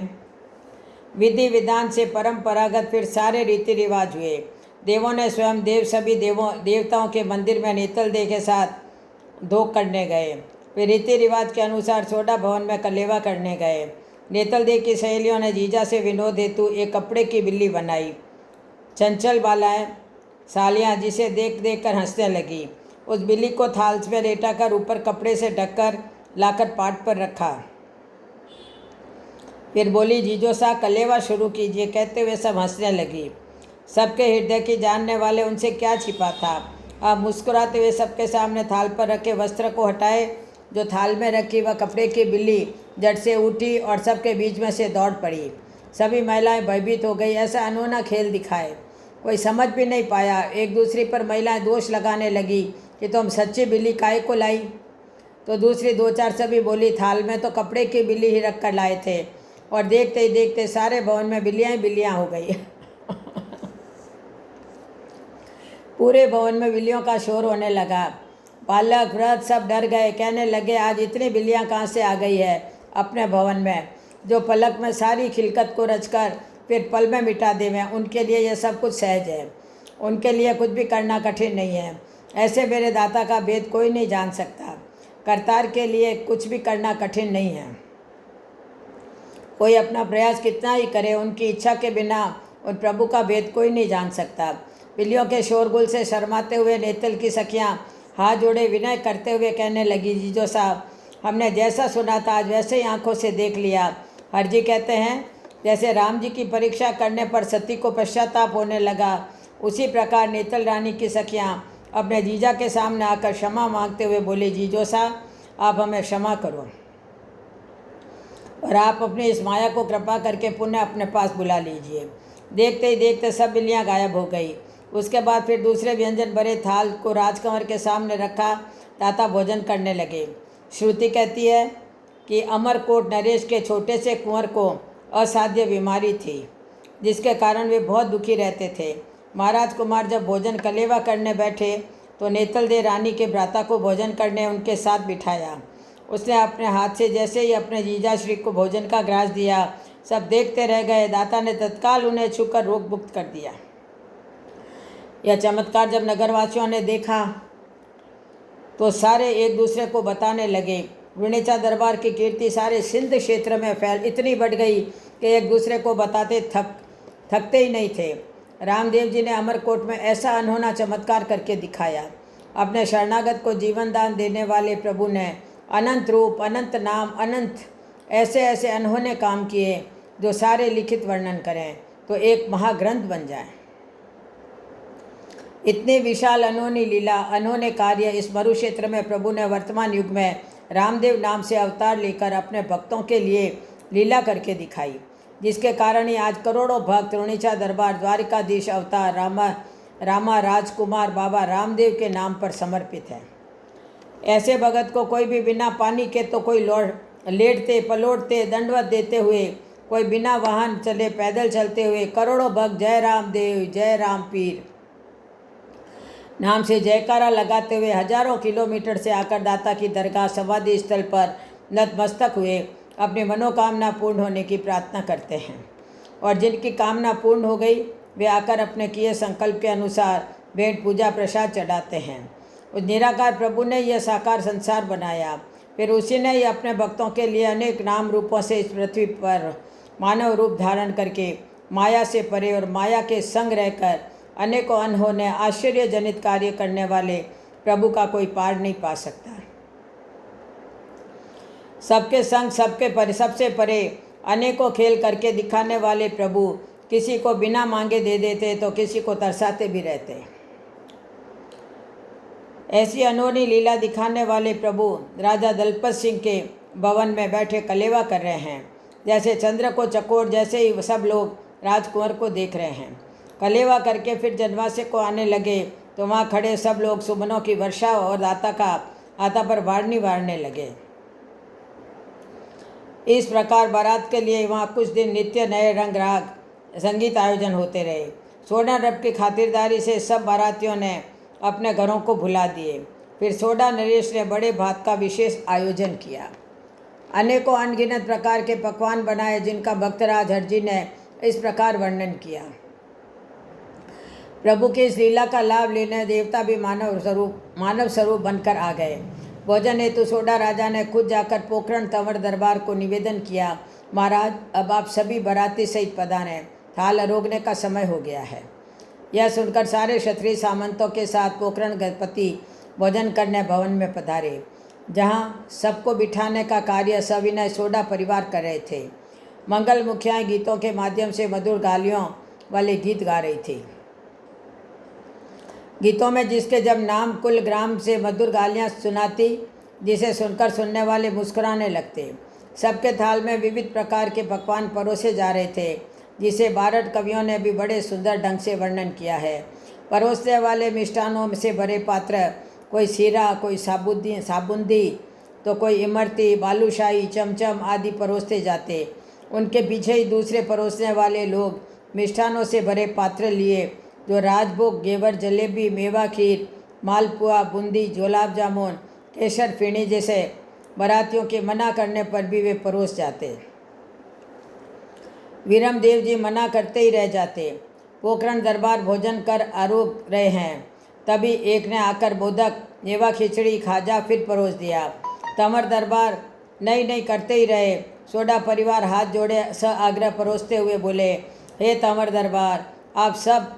विधि विधान से परंपरागत फिर सारे रीति रिवाज हुए। देवों ने स्वयं देव सभी देवताओं के मंदिर में नेतल देव के साथ धोख करने गए। फिर रीति रिवाज के अनुसार सोडा भवन में कलेवा करने गए। नेतल देव की सहेलियों ने जीजा से विनोद हेतु एक कपड़े की बिल्ली बनाई। चंचल बालाएं सालियाँ जिसे देख देख कर हंसने लगी। उस बिल्ली को थाल में लेटा कर ऊपर कपड़े से ढककर लाकर पाट पर रखा। फिर बोली, जीजो सा कलेवा शुरू कीजिए। कहते हुए सब हंसने लगी। सबके हृदय की जानने वाले उनसे क्या छिपा था। अब मुस्कुराते हुए सबके सामने थाल पर रखे वस्त्र को हटाए। जो थाल में रखी वह कपड़े की बिल्ली झट से उठी और सबके बीच में से दौड़ पड़ी। सभी महिलाएं भयभीत हो गई। ऐसा अनोना खेल दिखाए कोई समझ भी नहीं पाया। एक दूसरी पर महिलाएं दोष लगाने लगी कि तुम सच्ची बिल्ली काहे को लाई। तो दूसरी दो चार सभी बोली, थाल में तो कपड़े की बिल्ली ही रख कर लाए थे। और देखते ही देखते सारे भवन में बिल्लियाँ ही बिल्लियाँ हो गई। पूरे भवन में बिल्लियों का शोर होने लगा। बालक वृद्ध सब डर गए। कहने लगे, आज इतनी बिल्लियाँ कहाँ से आ गई है अपने भवन में, जो पलक में सारी खिलकत को रचकर फिर पल में मिटा देवें। उनके लिए यह सब कुछ सहज है। उनके लिए कुछ भी करना कठिन नहीं है। ऐसे मेरे दाता का भेद कोई नहीं जान सकता। करतार के लिए कुछ भी करना कठिन नहीं है। कोई अपना प्रयास कितना ही करे, उनकी इच्छा के बिना उन प्रभु का भेद कोई नहीं जान सकता। बिल्लियों के शोरगुल से शर्माते हुए नेतल की सखियाँ हाथ जोड़े विनय करते हुए कहने लगी, जीजो साहब, हमने जैसा सुना था आज वैसे ही आंखों से देख लिया। हरजी कहते हैं, जैसे राम जी की परीक्षा करने पर सती को पश्चाताप होने लगा, उसी प्रकार नेतल रानी की सखियाँ अपने जीजा के सामने आकर क्षमा मांगते हुए बोले, जीजो साहब, आप हमें क्षमा करो और आप अपनी इस माया को कृपा करके पुनः अपने पास बुला लीजिए। देखते ही देखते सब बिल्लियाँ गायब हो गई। उसके बाद फिर दूसरे व्यंजन भरे थाल को राजकंवर के सामने रखा। दाता भोजन करने लगे। श्रुति कहती है कि अमरकोट नरेश के छोटे से कुंवर को असाध्य बीमारी थी, जिसके कारण वे बहुत दुखी रहते थे। महाराज कुमार जब भोजन कलेवा करने बैठे तो नेतल दे रानी के भ्राता को भोजन करने उनके साथ बिठाया। उसने अपने हाथ से जैसे ही अपने जीजा श्री को भोजन का ग्रास दिया, सब देखते रह गए। दाता ने तत्काल उन्हें छूकर रोग मुक्त कर दिया। यह चमत्कार जब नगरवासियों ने देखा तो सारे एक दूसरे को बताने लगे। विनीचा दरबार की कीर्ति सारे सिंध क्षेत्र में फैल इतनी बढ़ गई कि एक दूसरे को बताते थकते ही नहीं थे। रामदेव जी ने अमरकोट में ऐसा अनहोना चमत्कार करके दिखाया। अपने शरणागत को जीवन दान देने वाले प्रभु ने अनंत रूप, अनंत नाम, अनंत ऐसे ऐसे अनहोने काम किए जो सारे लिखित वर्णन करें तो एक महाग्रंथ बन जाए। इतनी विशाल अनहोनी लीला, अनहोने कार्य इस मरुक्षेत्र में प्रभु ने वर्तमान युग में रामदेव नाम से अवतार लेकर अपने भक्तों के लिए लीला करके दिखाई, जिसके कारण ही आज करोड़ों भक्त रुणीचा दरबार द्वारिकाधीश अवतार रामा राजकुमार बाबा रामदेव के नाम पर समर्पित है। ऐसे भगत को कोई भी बिना पानी के तो कोई लेटते पलोटते दंडवत देते हुए, कोई बिना वाहन चले पैदल चलते हुए करोड़ों भक्त जय रामदेव जय राम पीर नाम से जयकारा लगाते हुए हजारों किलोमीटर से आकर दाता की दरगाह समाधि स्थल पर नतमस्तक हुए अपनी मनोकामना पूर्ण होने की प्रार्थना करते हैं। और जिनकी कामना पूर्ण हो गई वे आकर अपने किए संकल्प के अनुसार भेंट पूजा प्रसाद चढ़ाते हैं। उस निराकार प्रभु ने यह साकार संसार बनाया। फिर उसी ने ही अपने भक्तों के लिए अनेक नाम रूपों से इस पृथ्वी पर मानव रूप धारण करके माया से परे और माया के संग रहकर अनेकों अनहोने आश्चर्यजनित कार्य करने वाले प्रभु का कोई पार नहीं पा सकता। सबके संग सबसे परे अनेकों खेल करके दिखाने वाले प्रभु किसी को बिना मांगे दे देते तो किसी को तरसाते भी रहते। ऐसी अनहोनी लीला दिखाने वाले प्रभु राजा दलपत सिंह के भवन में बैठे कलेवा कर रहे हैं। जैसे चंद्र को चकोर जैसे ही सब लोग राजकुंवर को देख रहे हैं। कलेवा करके फिर जनवासे को आने लगे तो वहाँ खड़े सब लोग सुमनों की वर्षा और दाता पर वारने लगे। इस प्रकार बारात के लिए वहाँ कुछ दिन नित्य नए रंग राग संगीत आयोजन होते रहे। सोडा रब की खातिरदारी से सब बारातियों ने अपने घरों को भुला दिए। फिर सोडा नरेश ने बड़े भात का विशेष आयोजन किया। अनेकों अनगिनत प्रकार के पकवान बनाए जिनका भक्तराज हरजी ने इस प्रकार वर्णन किया। प्रभु की इस लीला का लाभ लेने देवता भी मानव स्वरूप बनकर आ गए। भोजन हेतु सोडा राजा ने खुद जाकर पोखरण तंवर दरबार को निवेदन किया, महाराज अब आप सभी बाराती सहित पधारें, थाल अरोगने का समय हो गया है। यह सुनकर सारे क्षत्रिय सामंतों के साथ पोखरण गणपति भोजन करने भवन में पधारे, जहाँ सबको बिठाने का कार्य सविनय सोडा परिवार कर रहे थे। मंगल मुखियाएँ गीतों के माध्यम से मधुर गालियों वाले गीत गा रही थी। गीतों में जिसके जब नाम कुल ग्राम से मधुर गालियाँ सुनाती, जिसे सुनकर सुनने वाले मुस्कुराने लगते। सबके थाल में विविध प्रकार के पकवान परोसे जा रहे थे, जिसे बारठ कवियों ने भी बड़े सुंदर ढंग से वर्णन किया है। परोसने वाले मिष्ठानों से भरे पात्र, कोई सीरा, कोई साबुंदी तो कोई इमरती, बालूशाही, चमचम आदि परोसते जाते। उनके पीछे ही दूसरे परोसने वाले लोग मिष्ठानों से भरे पात्र लिए, जो राजभोग, घेवर, जलेबी, मेवा खीर, मालपुआ, बूंदी, गुलाब जामुन, केसर फेणी जैसे बारातियों के मना करने पर भी वे परोस जाते। वीरमदेव जी मना करते ही रह जाते। पोखरण दरबार भोजन कर आरोग रहे हैं, तभी एक ने आकर मोदक, मेवा खिचड़ी, खाजा फिर परोस दिया। तंवर दरबार नहीं करते ही रहे। सोडा परिवार हाथ जोड़े आग्रह परोसते हुए बोले, हे तंवर दरबार,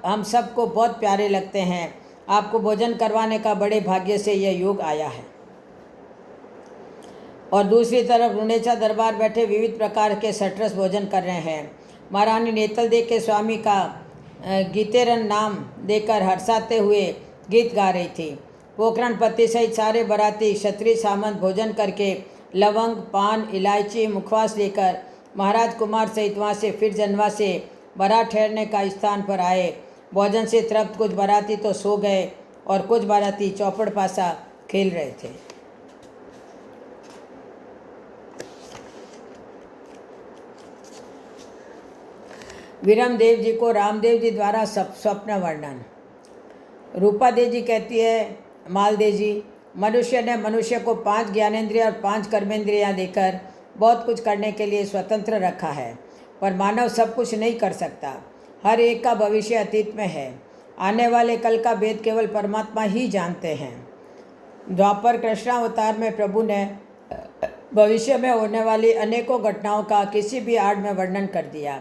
हम सबको बहुत प्यारे लगते हैं। आपको भोजन करवाने का बड़े भाग्य से यह योग आया है। और दूसरी तरफ रुणेचा दरबार बैठे विविध प्रकार के सटरस भोजन कर रहे हैं। महारानी नेतल देव के स्वामी का गीतेरन नाम देकर हर्षाते हुए गीत गा रही थी। पोखरण पति सहित सारे बराती क्षत्रिय सामंत भोजन करके लवंग, पान, इलायची, मुखवास लेकर महाराज कुमार सहित वहाँ से फिर जनवा से बारात ठहरने का स्थान पर आए। भोजन से तृप्त कुछ बाराती तो सो गए और कुछ बाराती चौपड़ पासा खेल रहे थे। वीरमदेव जी को रामदेव जी द्वारा स्वप्न वर्णन। रूपा देव जी कहती है, मालदेव जी, मनुष्य ने मनुष्य को 5 ज्ञानेंद्रिय और 5 कर्मेंद्रियाँ देकर बहुत कुछ करने के लिए स्वतंत्र रखा है, पर मानव सब कुछ नहीं कर सकता। हर एक का भविष्य अतीत में है। आने वाले कल का भेद केवल परमात्मा ही जानते हैं। द्वापर कृष्णावतार में प्रभु ने भविष्य में होने वाली अनेकों घटनाओं का किसी भी आड़ में वर्णन कर दिया।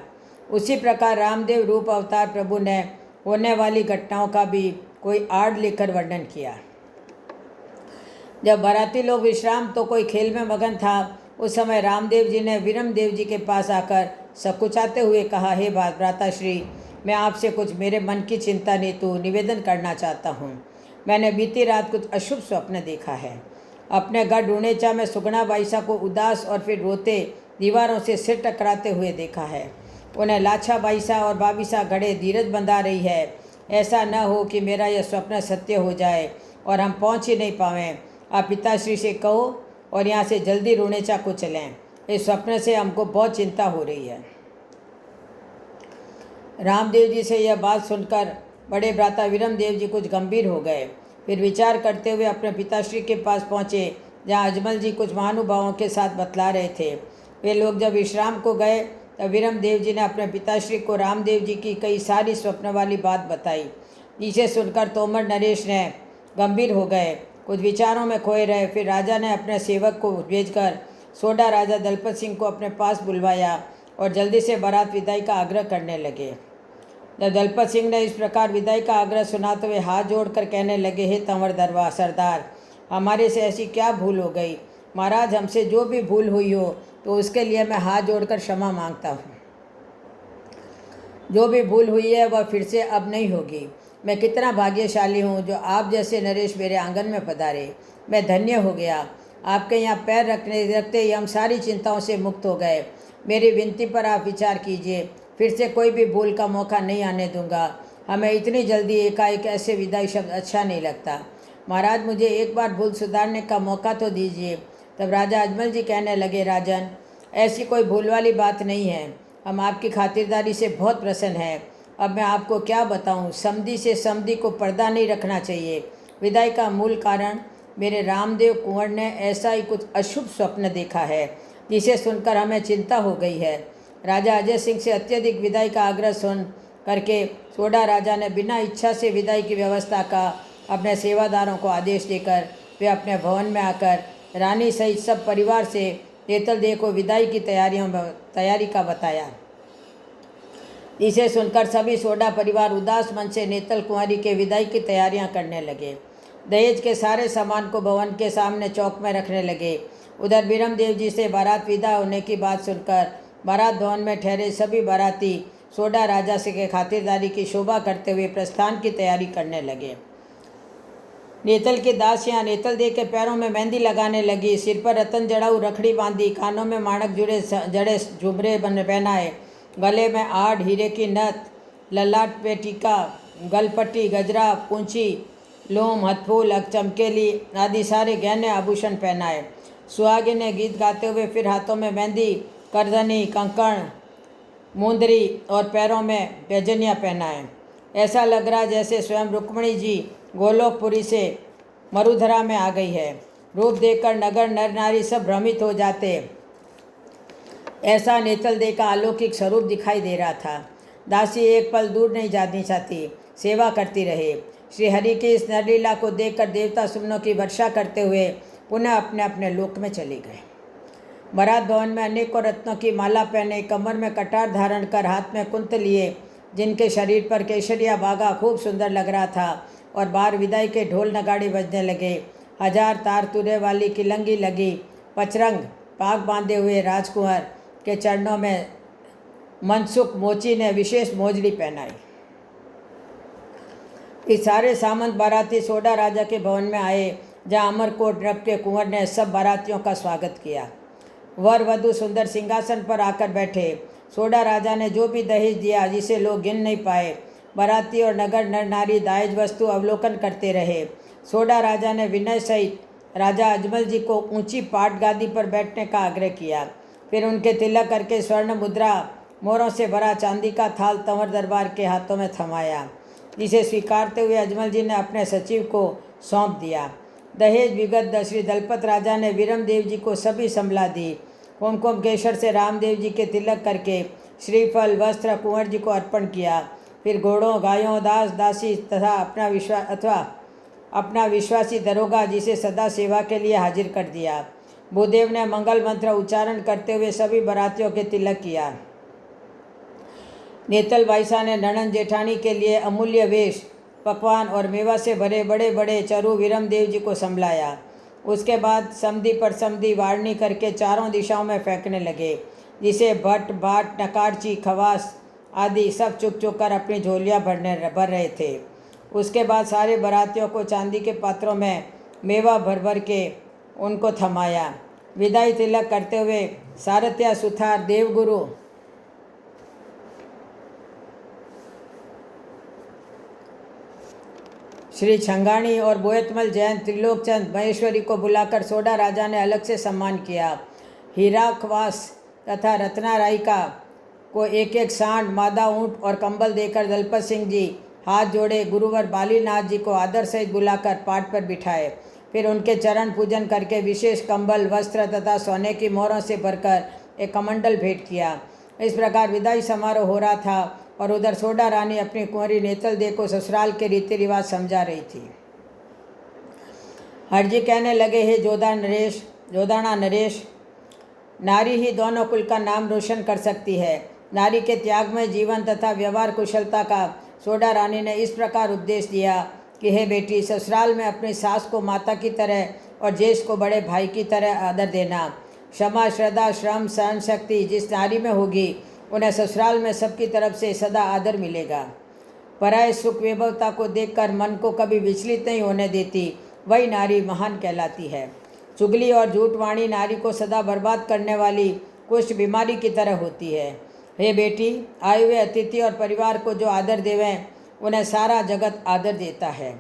उसी प्रकार रामदेव रूप अवतार प्रभु ने होने वाली घटनाओं का भी कोई आड़ लेकर वर्णन किया। जब बाराती लोग विश्राम तो कोई खेल में मगन था, उस समय रामदेव जी ने वीरमदेव जी के पास आकर सकुचाते हुए कहा, हे भ्राताश्री, मैं आपसे कुछ मेरे मन की चिंता हेतु निवेदन करना चाहता हूँ। मैंने बीती रात कुछ अशुभ स्वप्न देखा है। अपने गढ़ रुणेचा में सुगना बाईसा को उदास और फिर रोते दीवारों से सिर टकराते हुए देखा है। उन्हें लाछा बाईसा और बाबीसा घड़े धीरज बंधा रही है। ऐसा न हो कि मेरा यह स्वप्न सत्य हो जाए और हम पहुँच ही नहीं पावें। आप पिताश्री से कहो और यहाँ से जल्दी रुणेचा को चलें। इस स्वप्न से हमको बहुत चिंता हो रही है। रामदेव जी से यह बात सुनकर बड़े भ्राता वीरमदेव जी कुछ गंभीर हो गए। फिर विचार करते हुए अपने पिताश्री के पास पहुँचे, जहाँ अजमल जी कुछ महानुभावों के साथ बतला रहे थे। वे लोग जब विश्राम को गए तब वीरमदेव जी ने अपने पिताश्री को रामदेव जी की कई सारी स्वप्न वाली बात बताई, जिसे सुनकर तोमर नरेश ने गंभीर हो गए, कुछ विचारों में खोए रहे। फिर राजा ने अपने सेवक को भेजकर सोडा राजा दलपत सिंह को अपने पास बुलवाया और जल्दी से बारात विदाई का आग्रह करने लगे। जब दलपत सिंह ने इस प्रकार विदाई का आग्रह सुना तो वे हाथ जोड़कर कहने लगे, हे तंवर दरबार सरदार, हमारे से ऐसी क्या भूल हो गई? महाराज, हमसे जो भी भूल हुई हो तो उसके लिए मैं हाथ जोड़कर क्षमा मांगता हूँ। जो भी भूल हुई है वह फिर से अब नहीं होगी। मैं कितना भाग्यशाली हूँ जो आप जैसे नरेश मेरे आंगन में पधारे। मैं धन्य हो गया। आपके यहाँ पैर रखते ही हम सारी चिंताओं से मुक्त हो गए। मेरी विनती पर आप विचार कीजिए, फिर से कोई भी भूल का मौका नहीं आने दूंगा। हमें इतनी जल्दी एकाएक ऐसे विदाई शब्द अच्छा नहीं लगता। महाराज, मुझे एक बार भूल सुधारने का मौका तो दीजिए। तब राजा अजमल जी कहने लगे, राजन, ऐसी कोई भूल वाली बात नहीं है। हम आपकी खातिरदारी से बहुत प्रसन्न हैं। अब मैं आपको क्या बताऊं, समधी से समधी को पर्दा नहीं रखना चाहिए। विदाई का मूल कारण मेरे रामदेव कुंवर ने ऐसा ही कुछ अशुभ स्वप्न देखा है, जिसे सुनकर हमें चिंता हो गई है। राजा अजय सिंह से अत्यधिक विदाई का आग्रह सुन करके सोडा राजा ने बिना इच्छा से विदाई की व्यवस्था का अपने सेवादारों को आदेश देकर वे अपने भवन में आकर रानी सहित सब परिवार से नेतल देव को विदाई की तैयारी का बताया। इसे सुनकर सभी सोडा परिवार उदास मन से नेतल कुंवारी के विदाई की तैयारियां करने लगे। दहेज के सारे सामान को भवन के सामने चौक में रखने लगे। उधर बीरम देव जी से बारात विदा होने की बात सुनकर बारात भवन में ठहरे सभी बाराती सोडा राजा से के खातिरदारी की शोभा करते हुए प्रस्थान की तैयारी करने लगे। नेतल की दासियाँ नेतल देव के पैरों में मेहंदी लगाने लगी, सिर पर रतन जड़ाऊ रखड़ी बांधी, कानों में माणक जड़े झुमरे पहनाए, गले में आड़ हीरे की नथ, ललाट पे टीका, गलपट्टी, गजरा, पूंछी, लोम, हथफूल, चमकेली आदि सारे गहने आभूषण पहनाए। सुहागिन ने गीत गाते हुए फिर हाथों में मेहंदी, करधनी, कंकण, मुंदरी और पैरों में पैजनियाँ पहनाए। ऐसा लग रहा जैसे स्वयं रुक्मिणी जी गोलोकपुरी से मरुधरा में आ गई है। रूप देखकर नगर नर नारी सब भ्रमित हो जाते। ऐसा नेतल देव का अलौकिक स्वरूप दिखाई दे रहा था। दासी एक पल दूर नहीं जानी चाहती, सेवा करती रहे। श्री हरि की इस नरलीला को देखकर देवता सुमनों की वर्षा करते हुए पुनः अपने अपने लोक में चले गए। बारात भवन में अनेकों रत्नों की माला पहने, कमर में कटार धारण कर, हाथ में कुंत लिए, जिनके शरीर पर केसरिया बागा खूब सुंदर लग रहा था, और बाहर विदाई के ढोल नगाड़े बजने लगे। 1000 तार तुरे वाली किलंगी लगी। पचरंग पाग बांधे हुए राजकुंवर के चरणों में मनसुख मोची ने विशेष मोजड़ी पहनाई। इस सारे सामंत बाराती सोडा राजा के भवन में आए, जहाँ अमरकोट नृप के कुंवर ने सब बारातियों का स्वागत किया। वर वधु सुंदर सिंहासन पर आकर बैठे। सोडा राजा ने जो भी दहेज दिया जिसे लोग गिन नहीं पाए, बाराती और नगर नर नारी दायज वस्तु अवलोकन करते रहे। सोडा राजा ने विनय सहित राजा अजमल जी को ऊंची पाट गादी पर बैठने का आग्रह किया। फिर उनके तिलक करके स्वर्ण मुद्रा मोरों से भरा चांदी का थाल तंवर दरबार के हाथों में थमाया, जिसे स्वीकारते हुए अजमल जी ने अपने सचिव को सौंप दिया। दहेज विगत श्री दलपत राजा ने वीरम देव जी को सभी संभला दी। कुमकुम केसर से रामदेव जी के तिलक करके श्रीफल वस्त्र कुंवर जी को अर्पण किया। फिर घोड़ों, गायों, दास दासी तथा अपना विश्वासी दरोगा जिसे सदा सेवा के लिए हाजिर कर दिया। भूदेव ने मंगल मंत्र उच्चारण करते हुए सभी बारातियों के तिलक किया। नेतल बाईसा ने ननन जेठानी के लिए अमूल्य वेश, पकवान और मेवा से भरे बड़े बड़े चरु वीरम देव जी को संभलाया। उसके बाद समधी पर समधी वारणी करके चारों दिशाओं में फेंकने लगे, जिसे भट्ट, बाट, नकारची, खवास आदि सब चुक चुक कर अपनी झोलियाँ भर रहे थे। उसके बाद सारे बारातियों को चांदी के पात्रों में मेवा भर भर के उनको थमाया। विदाई तिलक करते हुए सारथ्या, सुथार, देवगुरु, श्री छंगाणी और बोयतमल जैन, त्रिलोकचंद, महेश्वरी को बुलाकर सोडा राजा ने अलग से सम्मान किया। हीराखवास तथा रत्नारायिका को एक एक सांड, मादा ऊँट और कंबल देकर दलपत सिंह जी हाथ जोड़े गुरुवर बालीनाथ जी को आदर सहित बुलाकर पाट पर बिठाए। फिर उनके चरण पूजन करके विशेष कंबल, वस्त्र तथा सोने की मोहरों से भरकर एक कमंडल भेंट किया। इस प्रकार विदाई समारोह हो रहा था और उधर सोडा रानी अपनी कुंवरी नेतल देव को ससुराल के रीति रिवाज समझा रही थी। हरजी कहने लगे, हे जोधाना नरेश, नारी ही दोनों कुल का नाम रोशन कर सकती है। नारी के त्यागमय जीवन तथा व्यवहार कुशलता का सोडा रानी ने इस प्रकार उपदेश दिया कि हे बेटी, ससुराल में अपनी सास को माता की तरह और ज्येष्ठ को बड़े भाई की तरह आदर देना। क्षमा, श्रद्धा, श्रम, सहन शक्ति जिस नारी में होगी, उन्हें ससुराल में सबकी तरफ से सदा आदर मिलेगा। पराये सुख वैभवता को देखकर मन को कभी विचलित नहीं होने देती, वही नारी महान कहलाती है। चुगली और झूठवाणी नारी को सदा बर्बाद करने वाली कुष्ठ बीमारी की तरह होती है। हे बेटी, आए हुए अतिथि और परिवार को जो आदर देवें, उन्हें सारा जगत आदर देता है।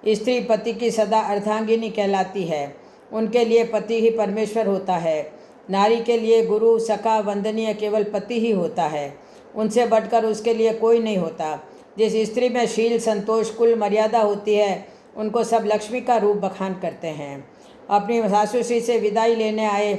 स्त्री पति की सदा अर्धांगिनी कहलाती है। उनके लिए पति ही परमेश्वर होता है। नारी के लिए गुरु, सखा, वंदनीय केवल पति ही होता है। उनसे बढ़कर उसके लिए कोई नहीं होता। जिस स्त्री में शील, संतोष, कुल मर्यादा होती है, उनको सब लक्ष्मी का रूप बखान करते हैं। अपनी सासुश्री से विदाई लेने आए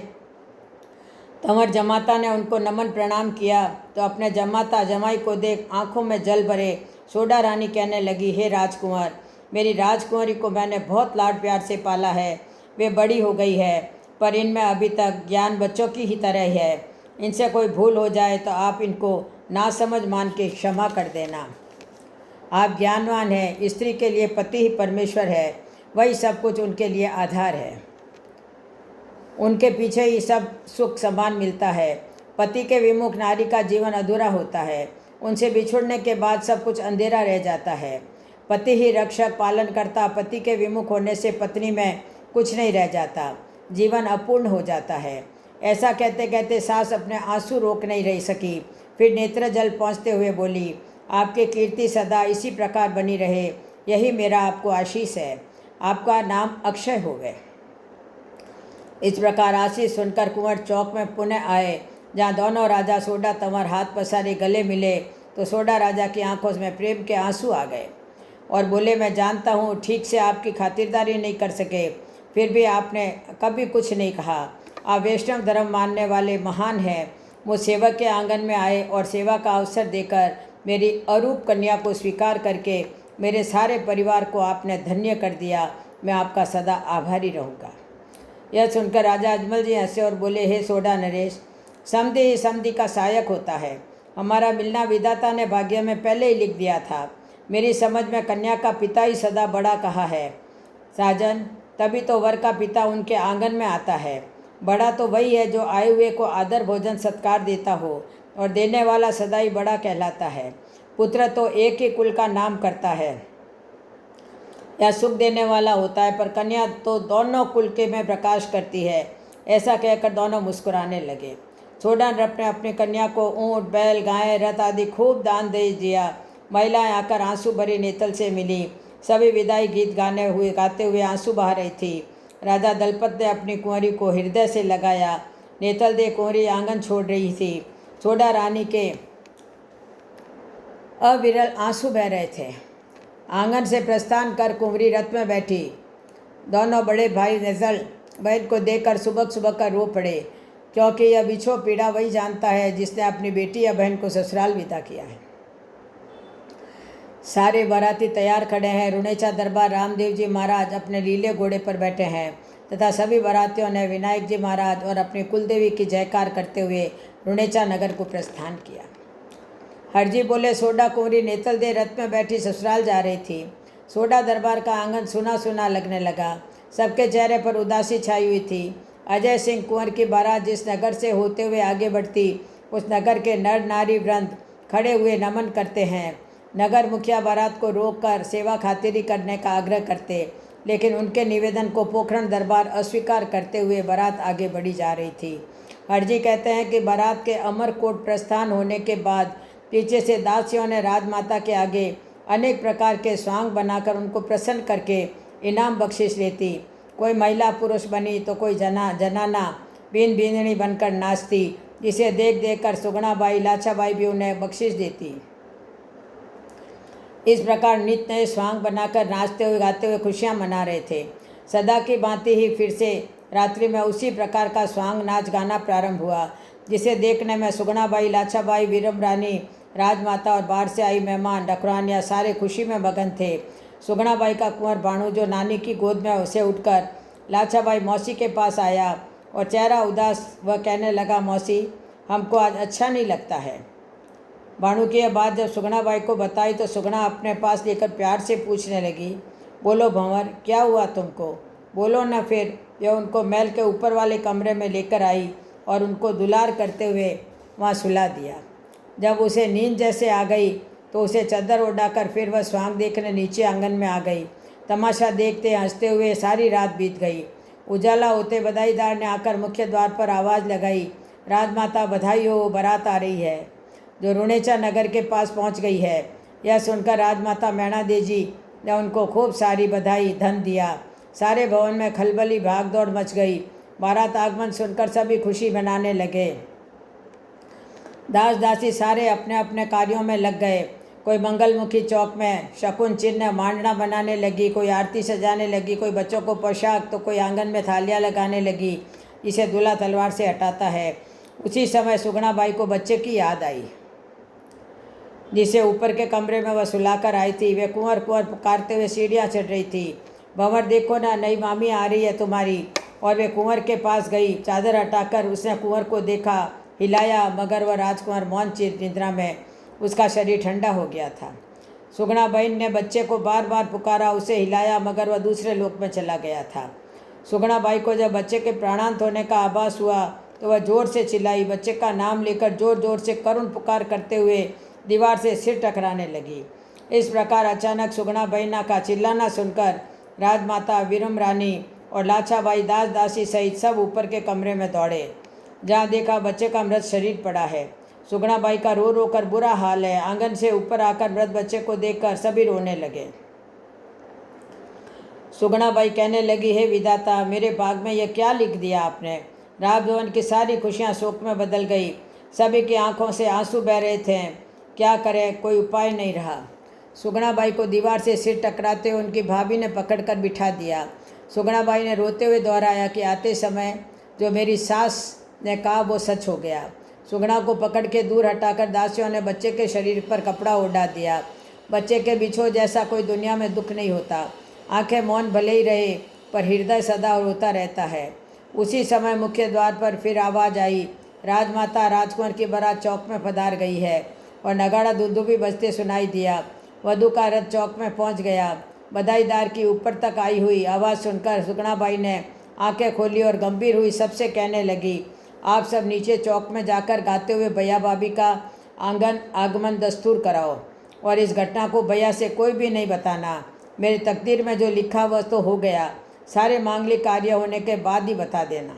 तंवर जमाता ने उनको नमन प्रणाम किया तो अपने जमाता जमाई को देख आंखों में जल भरे सोडा रानी कहने लगी, हे राजकुंवर, मेरी राजकुंवरी को मैंने बहुत लाड प्यार से पाला है। वे बड़ी हो गई है, पर इनमें अभी तक ज्ञान बच्चों की ही तरह ही है। इनसे कोई भूल हो जाए तो आप इनको नासमझ मान के क्षमा कर देना। आप ज्ञानवान हैं, स्त्री के लिए पति ही परमेश्वर है, वही सब कुछ उनके लिए आधार है। उनके पीछे ही सब सुख समान मिलता है। पति के विमुख नारी का जीवन अधूरा होता है। उनसे बिछुड़ने के बाद सब कुछ अंधेरा रह जाता है। पति ही रक्षक पालन करता, पति के विमुख होने से पत्नी में कुछ नहीं रह जाता, जीवन अपूर्ण हो जाता है। ऐसा कहते कहते सास अपने आंसू रोक नहीं रह सकी, फिर नेत्र जल पहुँचते हुए बोली, आपकी कीर्ति सदा इसी प्रकार बनी रहे, यही मेरा आपको आशीष है। आपका नाम अक्षय होवे। इस प्रकार आशीष सुनकर कुंवर चौक में पुनः आए, जहाँ दोनों राजा सोडा तंवर हाथ पसारे गले मिले तो सोडा राजा की आंखों में प्रेम के आंसू आ गए और बोले, मैं जानता हूँ ठीक से आपकी खातिरदारी नहीं कर सके, फिर भी आपने कभी कुछ नहीं कहा। आप वैष्णव धर्म मानने वाले महान हैं। मुझ सेवक के आंगन में आए और सेवा का अवसर देकर मेरी अरूप कन्या को स्वीकार करके मेरे सारे परिवार को आपने धन्य कर दिया। मैं आपका सदा आभारी रहूँगा। यह सुनकर राजा अजमल जी हंसे और बोले, हे सोडा नरेश, समधि ही समधि का सहायक होता है। हमारा मिलना विधाता ने भाग्य में पहले ही लिख दिया था। मेरी समझ में कन्या का पिता ही सदा बड़ा कहा है। साजन, तभी तो वर का पिता उनके आंगन में आता है। बड़ा तो वही है जो आए हुए को आदर भोजन सत्कार देता हो, और देने वाला सदा ही बड़ा कहलाता है। पुत्र तो एक ही कुल का नाम करता है या सुख देने वाला होता है, पर कन्या तो दोनों कुल के में प्रकाश करती है। ऐसा कहकर दोनों मुस्कुराने लगे। सोडा ने अपनी कन्या को ऊँट, बैल, गाय, रथ आदि खूब दान दे दिया। महिलाएं आकर आंसू भरी नेतल से मिली। सभी विदाई गीत गाते हुए आंसू बहा रही थी। राजा दलपत ने अपनी कुंवरी को हृदय से लगाया। नेतल दे कुंवरी आंगन छोड़ रही थी। सोडा रानी के अविरल आंसू बह रहे थे। आंगन से प्रस्थान कर कुंवरी रथ में बैठी। दोनों बड़े भाई नजल बहन को देखकर सुबह सुबह कर रो पड़े, क्योंकि यह बिछो पीड़ा वही जानता है जिसने अपनी बेटी या बहन को ससुराल विदा किया है। सारे बाराती तैयार खड़े हैं। रुणेचा दरबार रामदेव जी महाराज अपने लीले घोड़े पर बैठे हैं तथा सभी बारातियों ने विनायक जी महाराज और अपनी कुलदेवी की जयकार करते हुए रुणेचा नगर को प्रस्थान किया। हरजी बोले, सोडा कुंवरी नेतल दे रथ में बैठी ससुराल जा रही थी। सोडा दरबार का आंगन सुना सुना लगने लगा। सबके चेहरे पर उदासी छाई हुई थी। अजय सिंह कुंवर की बारात जिस नगर से होते हुए आगे बढ़ती, उस नगर के नर नारी वृंद खड़े हुए नमन करते हैं। नगर मुखिया बारात को रोककर सेवा खातिरी करने का आग्रह करते, लेकिन उनके निवेदन को पोखरण दरबार अस्वीकार करते हुए बारात आगे बढ़ी जा रही थी। हरजी कहते हैं कि बारात के अमरकोट प्रस्थान होने के बाद पीछे से दासियों ने राजमाता के आगे अनेक प्रकार के स्वांग बनाकर उनको प्रसन्न करके इनाम बख्शिश लेती। कोई महिला पुरुष बनी तो कोई जनाना बीन बीननी बनकर नाचती, जिसे देख देख कर सुगुणाबाई, लाछाबाई भी उन्हें बख्शिश देती। इस प्रकार नित्य नए स्वांग बनाकर नाचते हुए गाते हुए खुशियाँ मना रहे थे। सदा की भांति ही फिर से रात्रि में उसी प्रकार का स्वांग नाच गाना प्रारंभ हुआ, जिसे देखने में सुगुणाबाई, लाछाबाई, वीरम रानी, राजमाता और बाहर से आई मेहमान डकरानिया सारे खुशी में मगन थे। सुगुणाबाई का कुंवर बाणू जो नानी की गोद में उसे उठकर लाछाबाई मौसी के पास आया और चेहरा उदास वह कहने लगा, मौसी, हमको आज अच्छा नहीं लगता है। बाणू की यह बात जब सुगुणाबाई को बताई तो सुगुणा अपने पास लेकर प्यार से पूछने लगी, बोलो भंवर, क्या हुआ तुमको? बोलो न फिर। यह उनको महल के ऊपर वाले कमरे में लेकर आई और उनको दुलार करते हुए वहाँ सुला दिया। जब उसे नींद जैसे आ गई तो उसे चादर ओढ़ाकर फिर वह स्वांग देखने नीचे आंगन में आ गई। तमाशा देखते हंसते हुए सारी रात बीत गई। उजाला होते बधाईदार ने आकर मुख्य द्वार पर आवाज़ लगाई, राजमाता बधाई हो, बारात आ रही है, जो रुणेचा नगर के पास पहुंच गई है। यह सुनकर राजमाता मैणा देजी ने उनको खूब सारी बधाई धन दिया। सारे भवन में खलबली भागदौड़ मच गई। बारात आगमन सुनकर सभी खुशी मनाने लगे। दास दासी सारे अपने अपने कार्यों में लग गए। कोई मंगलमुखी चौक में शकुन चिन्ह मांडना बनाने लगी, कोई आरती सजाने लगी, कोई बच्चों को पोशाक, तो कोई आंगन में थालियाँ लगाने लगी जिसे दूल्हा तलवार से हटाता है। उसी समय सुगना बाई को बच्चे की याद आई जिसे ऊपर के कमरे में वह सुलाकर आई थी। वे कुंवर कुंवर पुकारते हुए सीढ़ियाँ चढ़ रही थी। भंवर, देखो ना, नई मामी आ रही है तुम्हारी। और वे कुंवर के पास गई। चादर हटाकर उसने कुंवर को देखा, हिलाया, मगर वह राजकुमार मौन चित निद्रा में, उसका शरीर ठंडा हो गया था। सुगना बहन ने बच्चे को बार बार पुकारा, उसे हिलाया, मगर वह दूसरे लोक में चला गया था। सुगना बाई को जब बच्चे के प्राणांत होने का आभास हुआ तो वह जोर से चिल्लाई, बच्चे का नाम लेकर जोर जोर से करुण पुकार करते हुए दीवार से सिर टकराने लगी। इस प्रकार अचानक सुगना बहना का चिल्लाना सुनकर राजमाता वीरम रानी और लाछाबाई दास दासी सहित सब ऊपर के कमरे में दौड़े, जहाँ देखा बच्चे का मृत शरीर पड़ा है। सुगना बाई का रो रो कर बुरा हाल है। आंगन से ऊपर आकर मृत बच्चे को देखकर सभी रोने लगे। सुगना बाई कहने लगी, हे विधाता, मेरे भाग में यह क्या लिख दिया आपने। राजभवन की सारी खुशियाँ शोक में बदल गई। सभी की आंखों से आंसू बह रहे थे। क्या करें, कोई उपाय नहीं रहा। सुगना बाई को दीवार से सिर टकराते हुए उनकी भाभी ने पकड़कर बिठा दिया। सुगना बाई ने रोते हुए दोहराया कि आते समय जो मेरी सास ने कहा वो सच हो गया। सुगना को पकड़ के दूर हटाकर दासियों ने बच्चे के शरीर पर कपड़ा ओढ़ा दिया। बच्चे के बिछो जैसा कोई दुनिया में दुख नहीं होता। आंखें मौन भले ही रहे पर हृदय सदा रोता रहता है। उसी समय मुख्य द्वार पर फिर आवाज़ आई, राजमाता राजकुमार की बारात चौक में पधार गई है। और नगाड़ा दुदुभी बजते सुनाई दिया। वधू का रथ चौक में पहुंच गया। बधाईदार की ऊपर तक आई हुई आवाज़ सुनकर सुगना बाई ने आंखें खोली और गंभीर हुई सबसे कहने लगी, आप सब नीचे चौक में जाकर गाते हुए भैया भाभी का आगमन दस्तूर कराओ और इस घटना को भैया से कोई भी नहीं बताना। मेरी तकदीर में जो लिखा वह तो हो गया, सारे मांगलिक कार्य होने के बाद ही बता देना।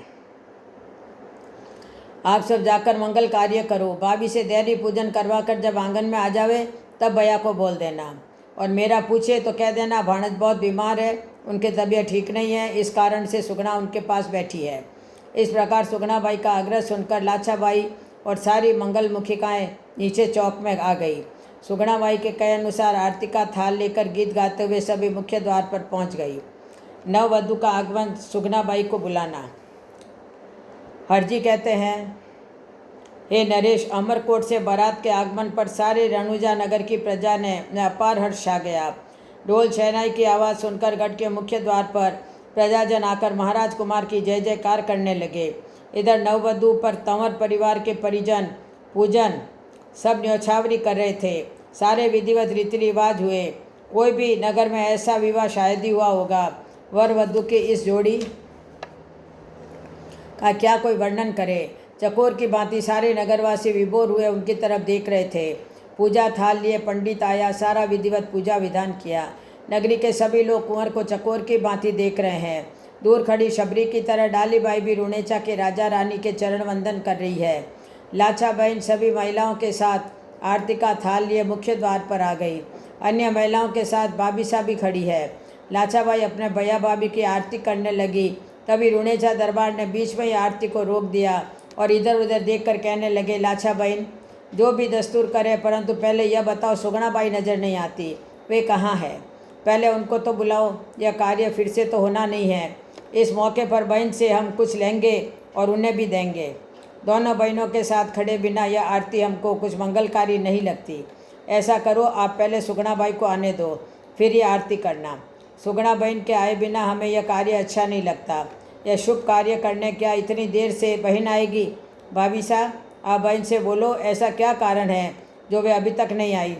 आप सब जाकर मंगल कार्य करो। भाभी से दैनिक पूजन करवा कर जब आंगन में आ जावे तब भैया को बोल देना। और मेरा पूछे तो कह देना भाणज बहुत बीमार है, उनकी तबीयत ठीक नहीं है, इस कारण से सुगना उनके पास बैठी है। इस प्रकार सुगना बाई का आग्रह सुनकर लाछाबाई और सारी मंगल मुखिकाएँ नीचे चौक में आ गई। सुगना बाई के कहे अनुसार आरती का थाल लेकर गीत गाते हुए सभी मुख्य द्वार पर पहुंच गई। नववधू का आगमन सुगना बाई को बुलाना। हरजी कहते हैं, हे नरेश, अमरकोट से बारात के आगमन पर सारे रणुजा नगर की प्रजा ने अपार हर्ष छा गया। ढोल शहनाई की आवाज़ सुनकर गढ़ के मुख्य द्वार पर प्रजाजन आकर महाराज कुमार की जय जयकार करने लगे। इधर नववधू पर तंवर परिवार के परिजन पूजन सब न्यौछावरी कर रहे थे। सारे विधिवत रीति रिवाज हुए। कोई भी नगर में ऐसा विवाह शायद ही हुआ होगा। वर वधू की इस जोड़ी का क्या कोई वर्णन करे। चकोर की भांति सारे नगरवासी विभोर हुए उनकी तरफ देख रहे थे। पूजा थाल लिए पंडित आया, सारा विधिवत पूजा विधान किया। नगरी के सभी लोग कुंवर को चकोर की भांति देख रहे हैं। दूर खड़ी शबरी की तरह डाली बाई भी रुणेचा के राजा रानी के चरण वंदन कर रही है। लाछा बहन सभी महिलाओं के साथ आरती का थाल लिए मुख्य द्वार पर आ गई। अन्य महिलाओं के साथ बाबीसा भी खड़ी है। लाछा बाई अपने भैया भाभी की आरती करने लगी। तभी रुणेचा दरबार ने बीच में ही आरती को रोक दिया और इधर उधर देखकर कहने लगे, लाछा बहन जो भी दस्तूर करे, परंतु पहले यह बताओ सुगना बाई नज़र नहीं आती, वे कहाँ है? पहले उनको तो बुलाओ, यह कार्य फिर से तो होना नहीं है। इस मौके पर बहन से हम कुछ लेंगे और उन्हें भी देंगे। दोनों बहनों के साथ खड़े बिना यह आरती हमको कुछ मंगलकारी नहीं लगती। ऐसा करो, आप पहले सुगना बाई को आने दो, फिर ये आरती करना। सुगना बहन के आए बिना हमें यह कार्य अच्छा नहीं लगता। यह शुभ कार्य करने क्या इतनी देर से बहन आएगी? भाभी साहब, आप बहन से बोलो ऐसा क्या कारण है जो वे अभी तक नहीं आई।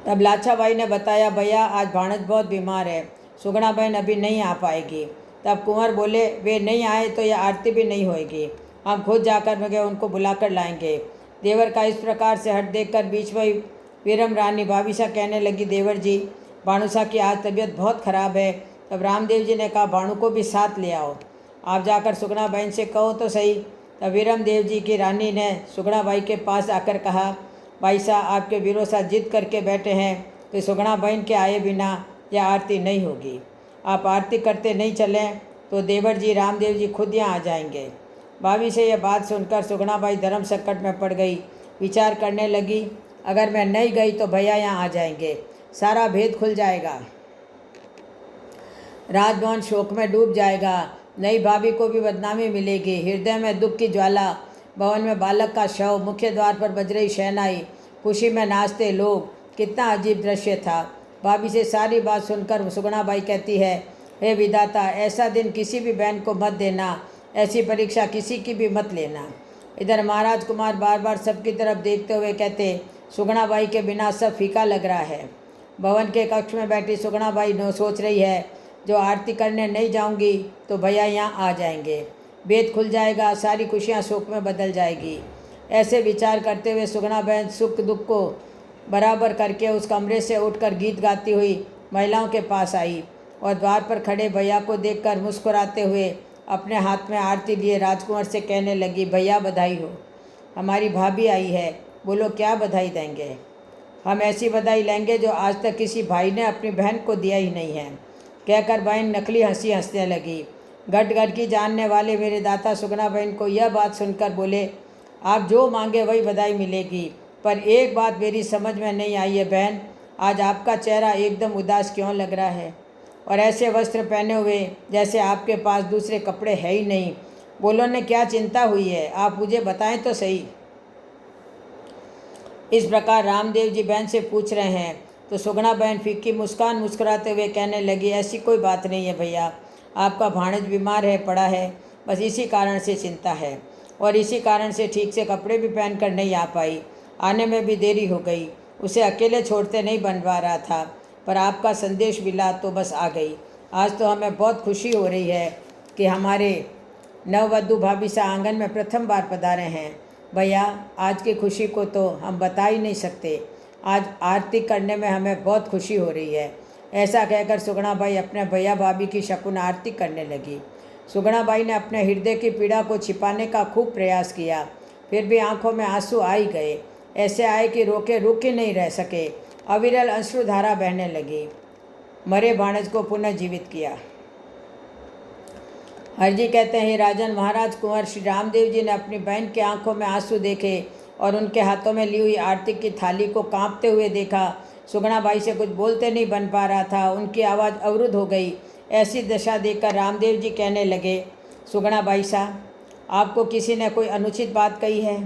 तब लाछा बाई ने बताया, भैया आज भाणज बहुत बीमार है, सुगना बहन अभी नहीं आ पाएगी। तब कुंवर बोले, वे नहीं आए तो यह आरती भी नहीं होएगी, हम खुद जाकर मगे उनको बुलाकर लाएंगे। देवर का इस प्रकार से हट देखकर बीच में वीरम रानी भाभीसा कहने लगी, देवर जी भानुसा की आज तबीयत बहुत खराब है। तब रामदेव जी ने कहा, भानु को भी साथ ले आओ, आप जाकर सुगना बहन से कहो तो सही। तब वीरम देव जी की रानी ने सुगना बाई के पास आकर कहा, भाई साहब आपके वीरों साथ जिद करके बैठे हैं तो सुगना बहन के आए बिना यह आरती नहीं होगी। आप आरती करते नहीं चलें तो देवर जी रामदेव जी खुद यहाँ आ जाएंगे। भाभी से यह बात सुनकर सुगना बाई धर्म संकट में पड़ गई। विचार करने लगी, अगर मैं नहीं गई तो भैया यहाँ आ जाएंगे, सारा भेद खुल जाएगा, राजभवन शोक में डूब जाएगा। नई भाभी को भी बदनामी मिलेगी। हृदय में दुख की ज्वाला, भवन में बालक का शव, मुख्य द्वार पर बज रही शहनाई, खुशी में नाचते लोग, कितना अजीब दृश्य था। भाभी से सारी बात सुनकर सुगुणाबाई कहती है, हे विधाता, ऐसा दिन किसी भी बहन को मत देना, ऐसी परीक्षा किसी की भी मत लेना। इधर महाराज कुमार बार बार सबकी तरफ देखते हुए कहते, सुगुणाबाई के बिना सब फीका लग रहा है। भवन के कक्ष में बैठी सुगुणाबाई सोच रही है, जो आरती करने नहीं जाऊंगी तो भैया यहाँ आ जाएंगे, भेद खुल जाएगा, सारी खुशियाँ शोक में बदल जाएगी। ऐसे विचार करते हुए सुगुणा बहन सुख दुख को बराबर करके उस कमरे से उठकर गीत गाती हुई महिलाओं के पास आई और द्वार पर खड़े भैया को देखकर मुस्कुराते हुए अपने हाथ में आरती लिए राजकुमार से कहने लगी, भैया बधाई हो, हमारी भाभी आई है, बोलो क्या बधाई देंगे। हम ऐसी बधाई लेंगे जो आज तक किसी भाई ने अपनी बहन को दिया ही नहीं है, कहकर बहन नकली हंसी हंसने लगी। घट घट की जानने वाले मेरे दाता सुगुणा बहन को यह बात सुनकर बोले, आप जो मांगे वही बधाई मिलेगी, पर एक बात मेरी समझ में नहीं आई है बहन, आज आपका चेहरा एकदम उदास क्यों लग रहा है और ऐसे वस्त्र पहने हुए जैसे आपके पास दूसरे कपड़े है ही नहीं। बोलो ने क्या चिंता हुई है, आप मुझे बताएं तो सही। इस प्रकार रामदेव जी बहन से पूछ रहे हैं तो सुगुणा बहन फीकी मुस्कान मुस्कुराते हुए कहने लगी, ऐसी कोई बात नहीं है भैया, आपका भाणज बीमार है पड़ा है, बस इसी कारण से चिंता है और इसी कारण से ठीक से कपड़े भी पहन कर नहीं आ पाई, आने में भी देरी हो गई, उसे अकेले छोड़ते नहीं बन पा रहा था, पर आपका संदेश मिला तो बस आ गई। आज तो हमें बहुत खुशी हो रही है कि हमारे नववधू भाभी सा आंगन में प्रथम बार पधारे हैं। भैया आज की खुशी को तो हम बता ही नहीं सकते, आज आरती करने में हमें बहुत खुशी हो रही है। ऐसा कहकर सुगुणाबाई अपने भैया भाभी की शकुन आरती करने लगी। सुगुणाबाई ने अपने हृदय की पीड़ा को छिपाने का खूब प्रयास किया, फिर भी आंखों में आंसू आ ही गए, ऐसे आए कि रोके रुक ही नहीं रह सके, अविरल अश्रुधारा बहने लगी। मरे भाणज को पुनः जीवित किया। हरजी कहते हैं, राजन महाराज कुंवर श्री रामदेव जी ने अपनी बहन के आंखों में आंसू देखे और उनके हाथों में ली हुई आरती की थाली को कांपते हुए देखा। सुगुणाबाई से कुछ बोलते नहीं बन पा रहा था, उनकी आवाज़ अवरुद्ध हो गई। ऐसी दशा देखकर रामदेव जी कहने लगे, सुगुणाबाई साहब, आपको किसी ने कोई अनुचित बात कही है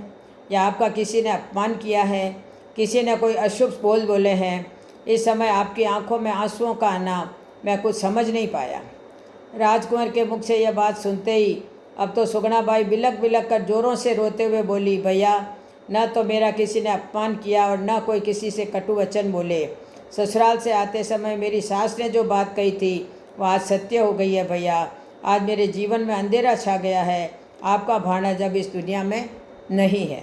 या आपका किसी ने अपमान किया है, किसी ने कोई अशुभ बोले हैं? इस समय आपकी आंखों में आंसुओं का आना मैं कुछ समझ नहीं पाया। राजकुंवर के मुख से यह बात सुनते ही अब तो सुगुणाबाई बिलक बिलक कर जोरों से रोते हुए बोली, भैया न तो मेरा किसी ने अपमान किया और न कोई किसी से कटु वचन बोले। ससुराल से आते समय मेरी सास ने जो बात कही थी वह आज सत्य हो गई है भैया। आज मेरे जीवन में अंधेरा छा गया है, आपका भाणज अब इस दुनिया में नहीं है।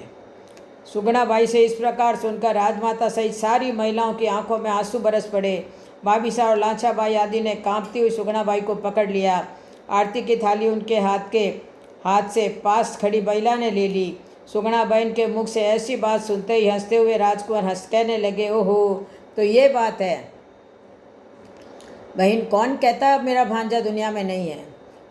सुगुणाबाई से इस प्रकार सुनकर राजमाता सहित सारी महिलाओं की आंखों में आंसू बरस पड़े। भाभीसा और लाछाबाई आदि ने कांपती हुई सुगुणाबाई को पकड़ लिया। आरती की थाली उनके हाथ से पास खड़ी महिला ने ले ली। सुगुणाबाई के मुख से ऐसी बात सुनते ही हंसते हुए राजकुमार हंस कहने लगे, ओहो तो ये बात है बहन, कौन कहता है अब मेरा भांजा दुनिया में नहीं है।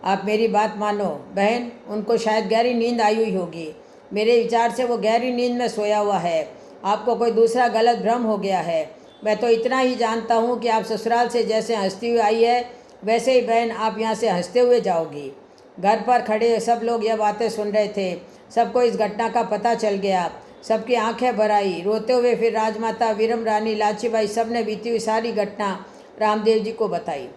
आप मेरी बात मानो बहन, उनको शायद गहरी नींद आई हुई होगी, मेरे विचार से वो गहरी नींद में सोया हुआ है, आपको कोई दूसरा गलत भ्रम हो गया है। मैं तो इतना ही जानता हूँ कि आप ससुराल से जैसे हंसती हुई आई है वैसे ही बहन आप यहाँ से हंसते हुए जाओगी। घर पर खड़े सब लोग यह बातें सुन रहे थे, सबको इस घटना का पता चल गया, सबकी आंखें भर आई। रोते हुए फिर राजमाता, वीरम रानी, लाचीबाई सब ने बीती हुई सारी घटना रामदेव जी को बताई।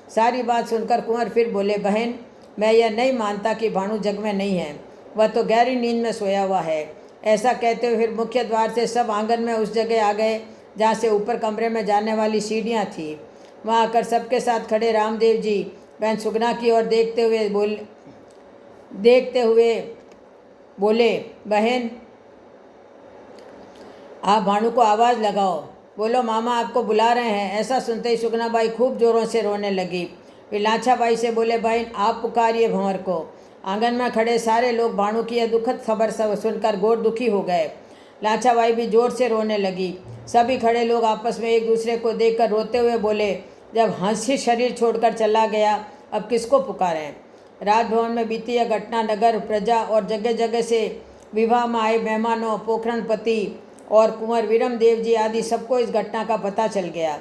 सारी बात सुनकर कुंवर फिर बोले, बहन मैं यह नहीं मानता कि भाणु जग में नहीं है, वह तो गहरी नींद में सोया हुआ है। ऐसा कहते हुए फिर मुख्य द्वार से सब आंगन में उस जगह आ गए जहाँ से ऊपर कमरे में जाने वाली सीढ़ियाँ थी। वहाँ आकर सबके साथ खड़े रामदेव जी बहन सुगुणा की ओर देखते हुए बोले, बहन आप भाणु को आवाज़ लगाओ, बोलो मामा आपको बुला रहे हैं। ऐसा सुनते ही सुगुणाबाई खूब जोरों से रोने लगी। फिर लाछाबाई से बोले, बहन आप पुकारिए भंवर को। आंगन में खड़े सारे लोग भाणु की यह दुखद खबर सुनकर घोर दुखी हो गए। लाछाबाई भी जोर से रोने लगी। सभी खड़े लोग आपस में एक दूसरे को देखकर रोते हुए बोले, जब हंस ही शरीर छोड़कर चला गया अब किसको पुकारें। राजभवन में बीती यह घटना नगर प्रजा और जगह जगह से विवाह में आए मेहमानों, पोखरणपति और कुंवर वीरम देव जी आदि सबको इस घटना का पता चल गया।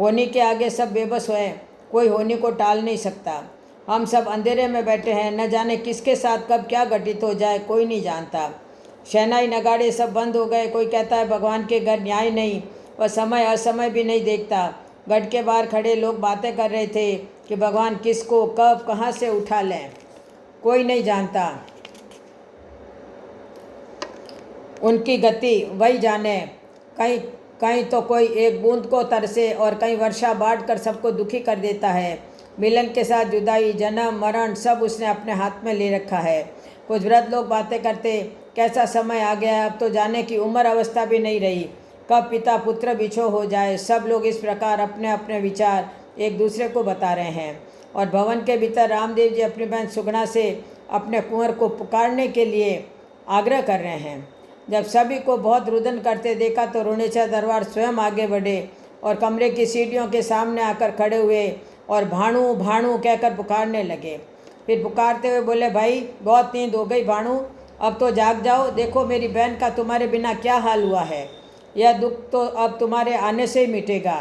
होनी के आगे सब बेबस हुए, कोई होनी को टाल नहीं सकता। हम सब अंधेरे में बैठे हैं, न जाने किसके साथ कब क्या घटित हो जाए कोई नहीं जानता। शहनाई नगाड़े सब बंद हो गए। कोई कहता है भगवान के घर न्याय नहीं, वह समय असमय भी नहीं देखता। गढ़ के बाहर खड़े लोग बातें कर रहे थे कि भगवान किसको कब कहाँ से उठा लें, कोई नहीं जानता। उनकी गति वही जाने। कहीं कहीं तो कोई एक बूंद को तरसे और कहीं वर्षा बांट कर सबको दुखी कर देता है। मिलन के साथ जुदाई, जन्म मरण सब उसने अपने हाथ में ले रखा है। कुछ वृद्ध लोग बातें करते, कैसा समय आ गया है, अब तो जाने की उम्र अवस्था भी नहीं रही, कब पिता पुत्र बिछो हो जाए। सब लोग इस प्रकार अपने अपने विचार एक दूसरे को बता रहे हैं। और भवन के भीतर रामदेव जी अपनी बहन सुगुणा से अपने कुंवर को पुकारने के लिए आग्रह कर रहे हैं। जब सभी को बहुत रुदन करते देखा तो रुणेचा दरबार स्वयं आगे बढ़े और कमरे की सीढ़ियों के सामने आकर खड़े हुए और भाणु भाणु कहकर पुकारने लगे। फिर पुकारते हुए बोले, भाई बहुत नींद हो गई भाणु, अब तो जाग जाओ। देखो मेरी बहन का तुम्हारे बिना क्या हाल हुआ है। यह दुख तो अब तुम्हारे आने से ही मिटेगा।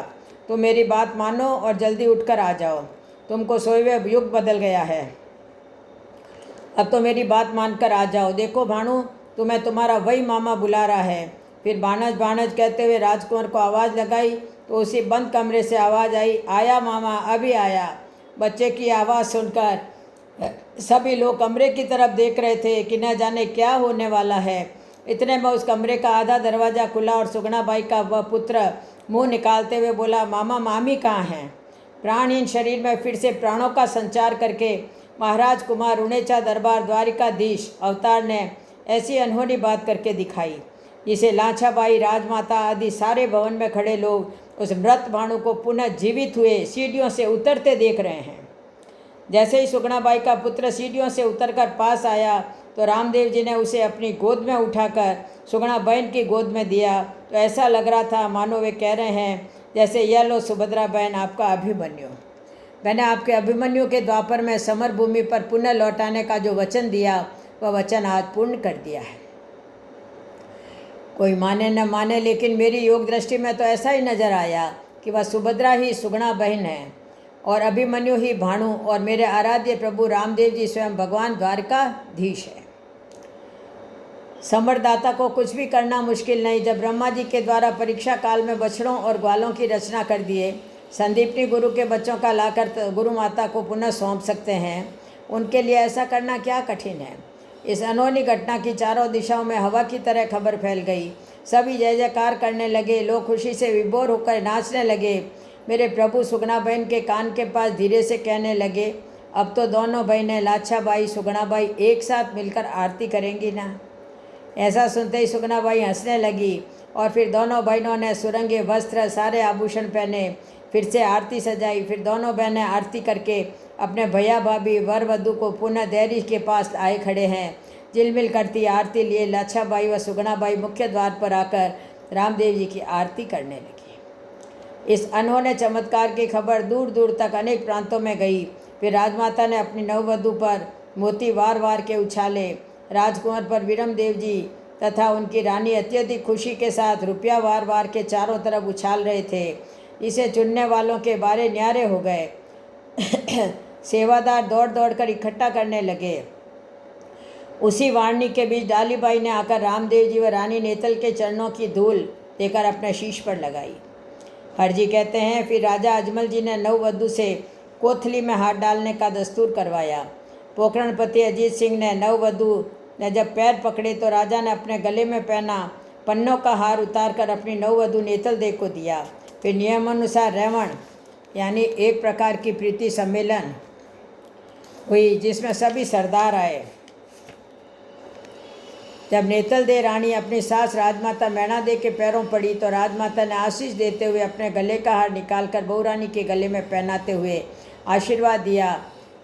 तुम मेरी बात मानो और जल्दी उठकर आ जाओ। तुमको सोए हुए युग बदल गया है, अब तो मेरी बात मानकर आ जाओ। देखो भाणु, तुम्हें तुम्हारा वही मामा बुला रहा है। फिर बानज बानज कहते हुए राजकुंवर को आवाज़ लगाई तो उसी बंद कमरे से आवाज़ आई, आया मामा, अभी आया। बच्चे की आवाज़ सुनकर सभी लोग कमरे की तरफ देख रहे थे कि न जाने क्या होने वाला है। इतने में उस कमरे का आधा दरवाज़ा खुला और सुगुणा बाई का वह पुत्र मुंह निकालते हुए बोला, मामा मामी कहाँ हैं। प्राणहीन शरीर में फिर से प्राणों का संचार करके महाराज कुमार रुणेचा दरबार द्वारिकाधीश अवतार ने ऐसी अनहोनी बात करके दिखाई जिसे लाछाबाई, राजमाता आदि सारे भवन में खड़े लोग उस मृत भाणु को पुनः जीवित हुए सीढ़ियों से उतरते देख रहे हैं। जैसे ही सुगुणाबाई का पुत्र सीढ़ियों से उतरकर पास आया तो रामदेव जी ने उसे अपनी गोद में उठाकर सुगुणा बहन की गोद में दिया तो ऐसा लग रहा था मानो वे कह रहे हैं, जैसे यह लो सुभद्रा बहन आपका अभिमन्यु। मैंने आपके अभिमन्यु के द्वापर में समर भूमि पर पुनः लौटाने का जो वचन दिया वह वचन आज पूर्ण कर दिया है। कोई माने न माने, लेकिन मेरी योग दृष्टि में तो ऐसा ही नजर आया कि वह सुभद्रा ही सुगुणा बहन है और अभिमन्यु ही भाणु और मेरे आराध्य प्रभु रामदेव जी स्वयं भगवान द्वारकाधीश है। समरदाता को कुछ भी करना मुश्किल नहीं। जब ब्रह्मा जी के द्वारा परीक्षा काल में बछड़ों और ग्वालों की रचना कर दिए, संदीपनी गुरु के बच्चों का लाकर गुरु माता को पुनः सौंप सकते हैं, उनके लिए ऐसा करना क्या कठिन है। इस अनहोनी घटना की चारों दिशाओं में हवा की तरह खबर फैल गई। सभी जय जयकार करने लगे, लोग खुशी से विभोर होकर नाचने लगे। मेरे प्रभु सुगुणा बहन के कान के पास धीरे से कहने लगे, अब तो दोनों बहनें लाछाबाई सुगुणाबाई एक साथ मिलकर आरती करेंगी ना। ऐसा सुनते ही सुगुणाबाई हंसने लगी और फिर दोनों बहनों ने सुरंगे वस्त्र सारे आभूषण पहने, फिर से आरती सजाई। फिर दोनों बहनें आरती करके अपने भैया भाभी वर वधू को पुनः देहरी के पास आए खड़े हैं। झिलमिल करती आरती लिए लाछाबाई व सुगुणाबाई मुख्य द्वार पर आकर रामदेव जी की आरती करने लगी। इस अनहोने चमत्कार की खबर दूर दूर तक अनेक प्रांतों में गई। फिर राजमाता ने अपनी नववधू पर मोती वार वार के उछाले। राजकुंवर पर विरमदेव जी तथा उनकी रानी अत्यधिक खुशी के साथ रुपया वार वार के चारों तरफ उछाल रहे थे। इसे चुनने वालों के बारे न्यारे हो गए। सेवादार दौड़ दौड़ कर इकट्ठा करने लगे। उसी वारणी के बीच डालीबाई ने आकर रामदेव जी व रानी नेतल के चरणों की धूल देकर अपने शीश पर लगाई। हरजी कहते हैं, फिर राजा अजमल जी ने नववधू से कोथली में हाथ डालने का दस्तूर करवाया। पोखरणपति अजीत सिंह ने नववधू ने जब पैर पकड़े तो राजा ने अपने गले में पहना पन्नों का हार उतार कर अपनी नववधू नेतल देव को दिया। फिर नियमानुसार रेवण यानी एक प्रकार की प्रीति सम्मेलन हुई जिसमें सभी सरदार आए। जब नेतल दे रानी अपनी सास राजमाता मैणा दे के पैरों पड़ी तो राजमाता ने आशीष देते हुए अपने गले का हार निकालकर बहू रानी के गले में पहनाते हुए आशीर्वाद दिया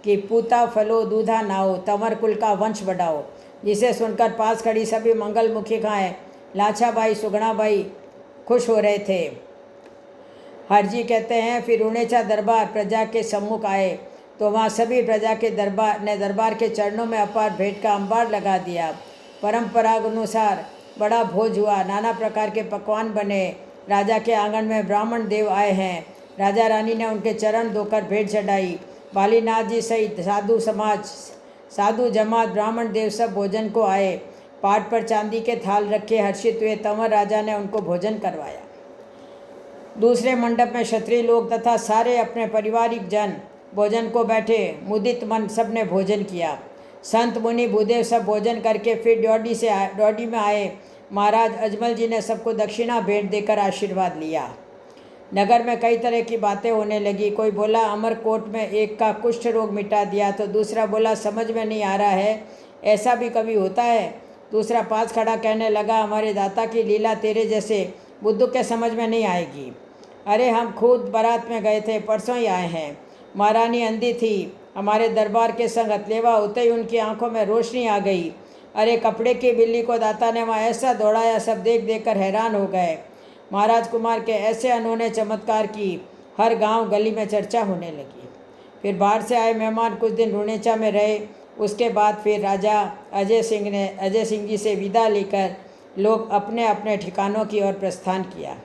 कि पूता फलो दूधा नाओ, तंवर कुल का वंश बढ़ाओ। जिसे सुनकर पास खड़ी सभी मंगल मुखिकाएँ लाछाबाई सुगुणाबाई खुश हो रहे थे। हरजी कहते हैं, फिर रुणेचा दरबार प्रजा के सम्मुख आए तो वहाँ सभी प्रजा के दरबार के चरणों में अपार भेंट का अंबार लगा दिया। परंपरा अनुसार बड़ा भोज हुआ, नाना प्रकार के पकवान बने। राजा के आंगन में ब्राह्मण देव आए हैं। राजा रानी ने उनके चरण धोकर भेंट चढ़ाई। बालीनाथ जी सहित साधु जमात ब्राह्मण देव सब भोजन को आए। पाट पर चांदी के थाल रखे हर्षित हुए तंवर राजा ने उनको भोजन करवाया। दूसरे मंडप में क्षत्रिय लोग तथा सारे अपने पारिवारिक जन भोजन को बैठे। मुदित मन सब ने भोजन किया। संत मुनि भूदेव सब भोजन करके फिर ड्योढ़ी में आए। महाराज अजमल जी ने सबको दक्षिणा भेंट देकर आशीर्वाद लिया। नगर में कई तरह की बातें होने लगी। कोई बोला अमरकोट में एक का कुष्ठ रोग मिटा दिया, तो दूसरा बोला समझ में नहीं आ रहा है, ऐसा भी कभी होता है। दूसरा पास खड़ा कहने लगा हमारे दाता की लीला तेरे जैसे बुद्धू के समझ में नहीं आएगी। अरे हम खुद बारात में गए थे, परसों ही आए हैं। महारानी अंधी थी, हमारे दरबार के संग हथलेवा होते ही उनकी आंखों में रोशनी आ गई। अरे कपड़े की बिल्ली को दाता ने वहाँ ऐसा दौड़ाया, सब देख देख कर हैरान हो गए। महाराज कुमार के ऐसे अनोखे चमत्कार की हर गांव गली में चर्चा होने लगी। फिर बाहर से आए मेहमान कुछ दिन रुणेचा में रहे। उसके बाद फिर राजा अजय सिंह जी से विदा लेकर लोग अपने अपने ठिकानों की ओर प्रस्थान किया।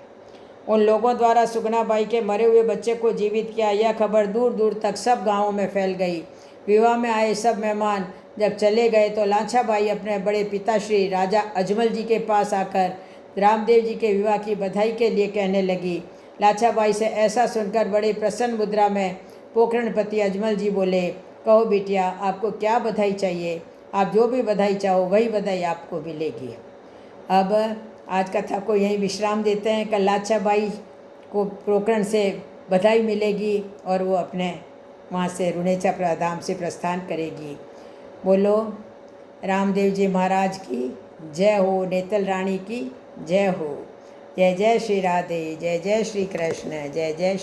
उन लोगों द्वारा सुगनाबाई के मरे हुए बच्चे को जीवित किया, यह खबर दूर दूर तक सब गांवों में फैल गई। विवाह में आए सब मेहमान जब चले गए तो लाछाबाई अपने बड़े पिताश्री राजा अजमल जी के पास आकर रामदेव जी के विवाह की बधाई के लिए कहने लगी। लाछाबाई से ऐसा सुनकर बड़े प्रसन्न मुद्रा में पोखरणपति अजमल जी बोले, कहो बिटिया आपको क्या बधाई चाहिए, आप जो भी बधाई चाहो वही बधाई आपको मिलेगी। अब आज कथा को यहीं विश्राम देते हैं। कल लाछाबाई को पोखरण से बधाई मिलेगी और वो अपने वहाँ से रुणेचा धाम से प्रस्थान करेगी। बोलो रामदेव जी महाराज की जय हो, नेतल रानी की जय हो। जय जय श्री राधे, जय जय श्री कृष्ण, जय जय श्री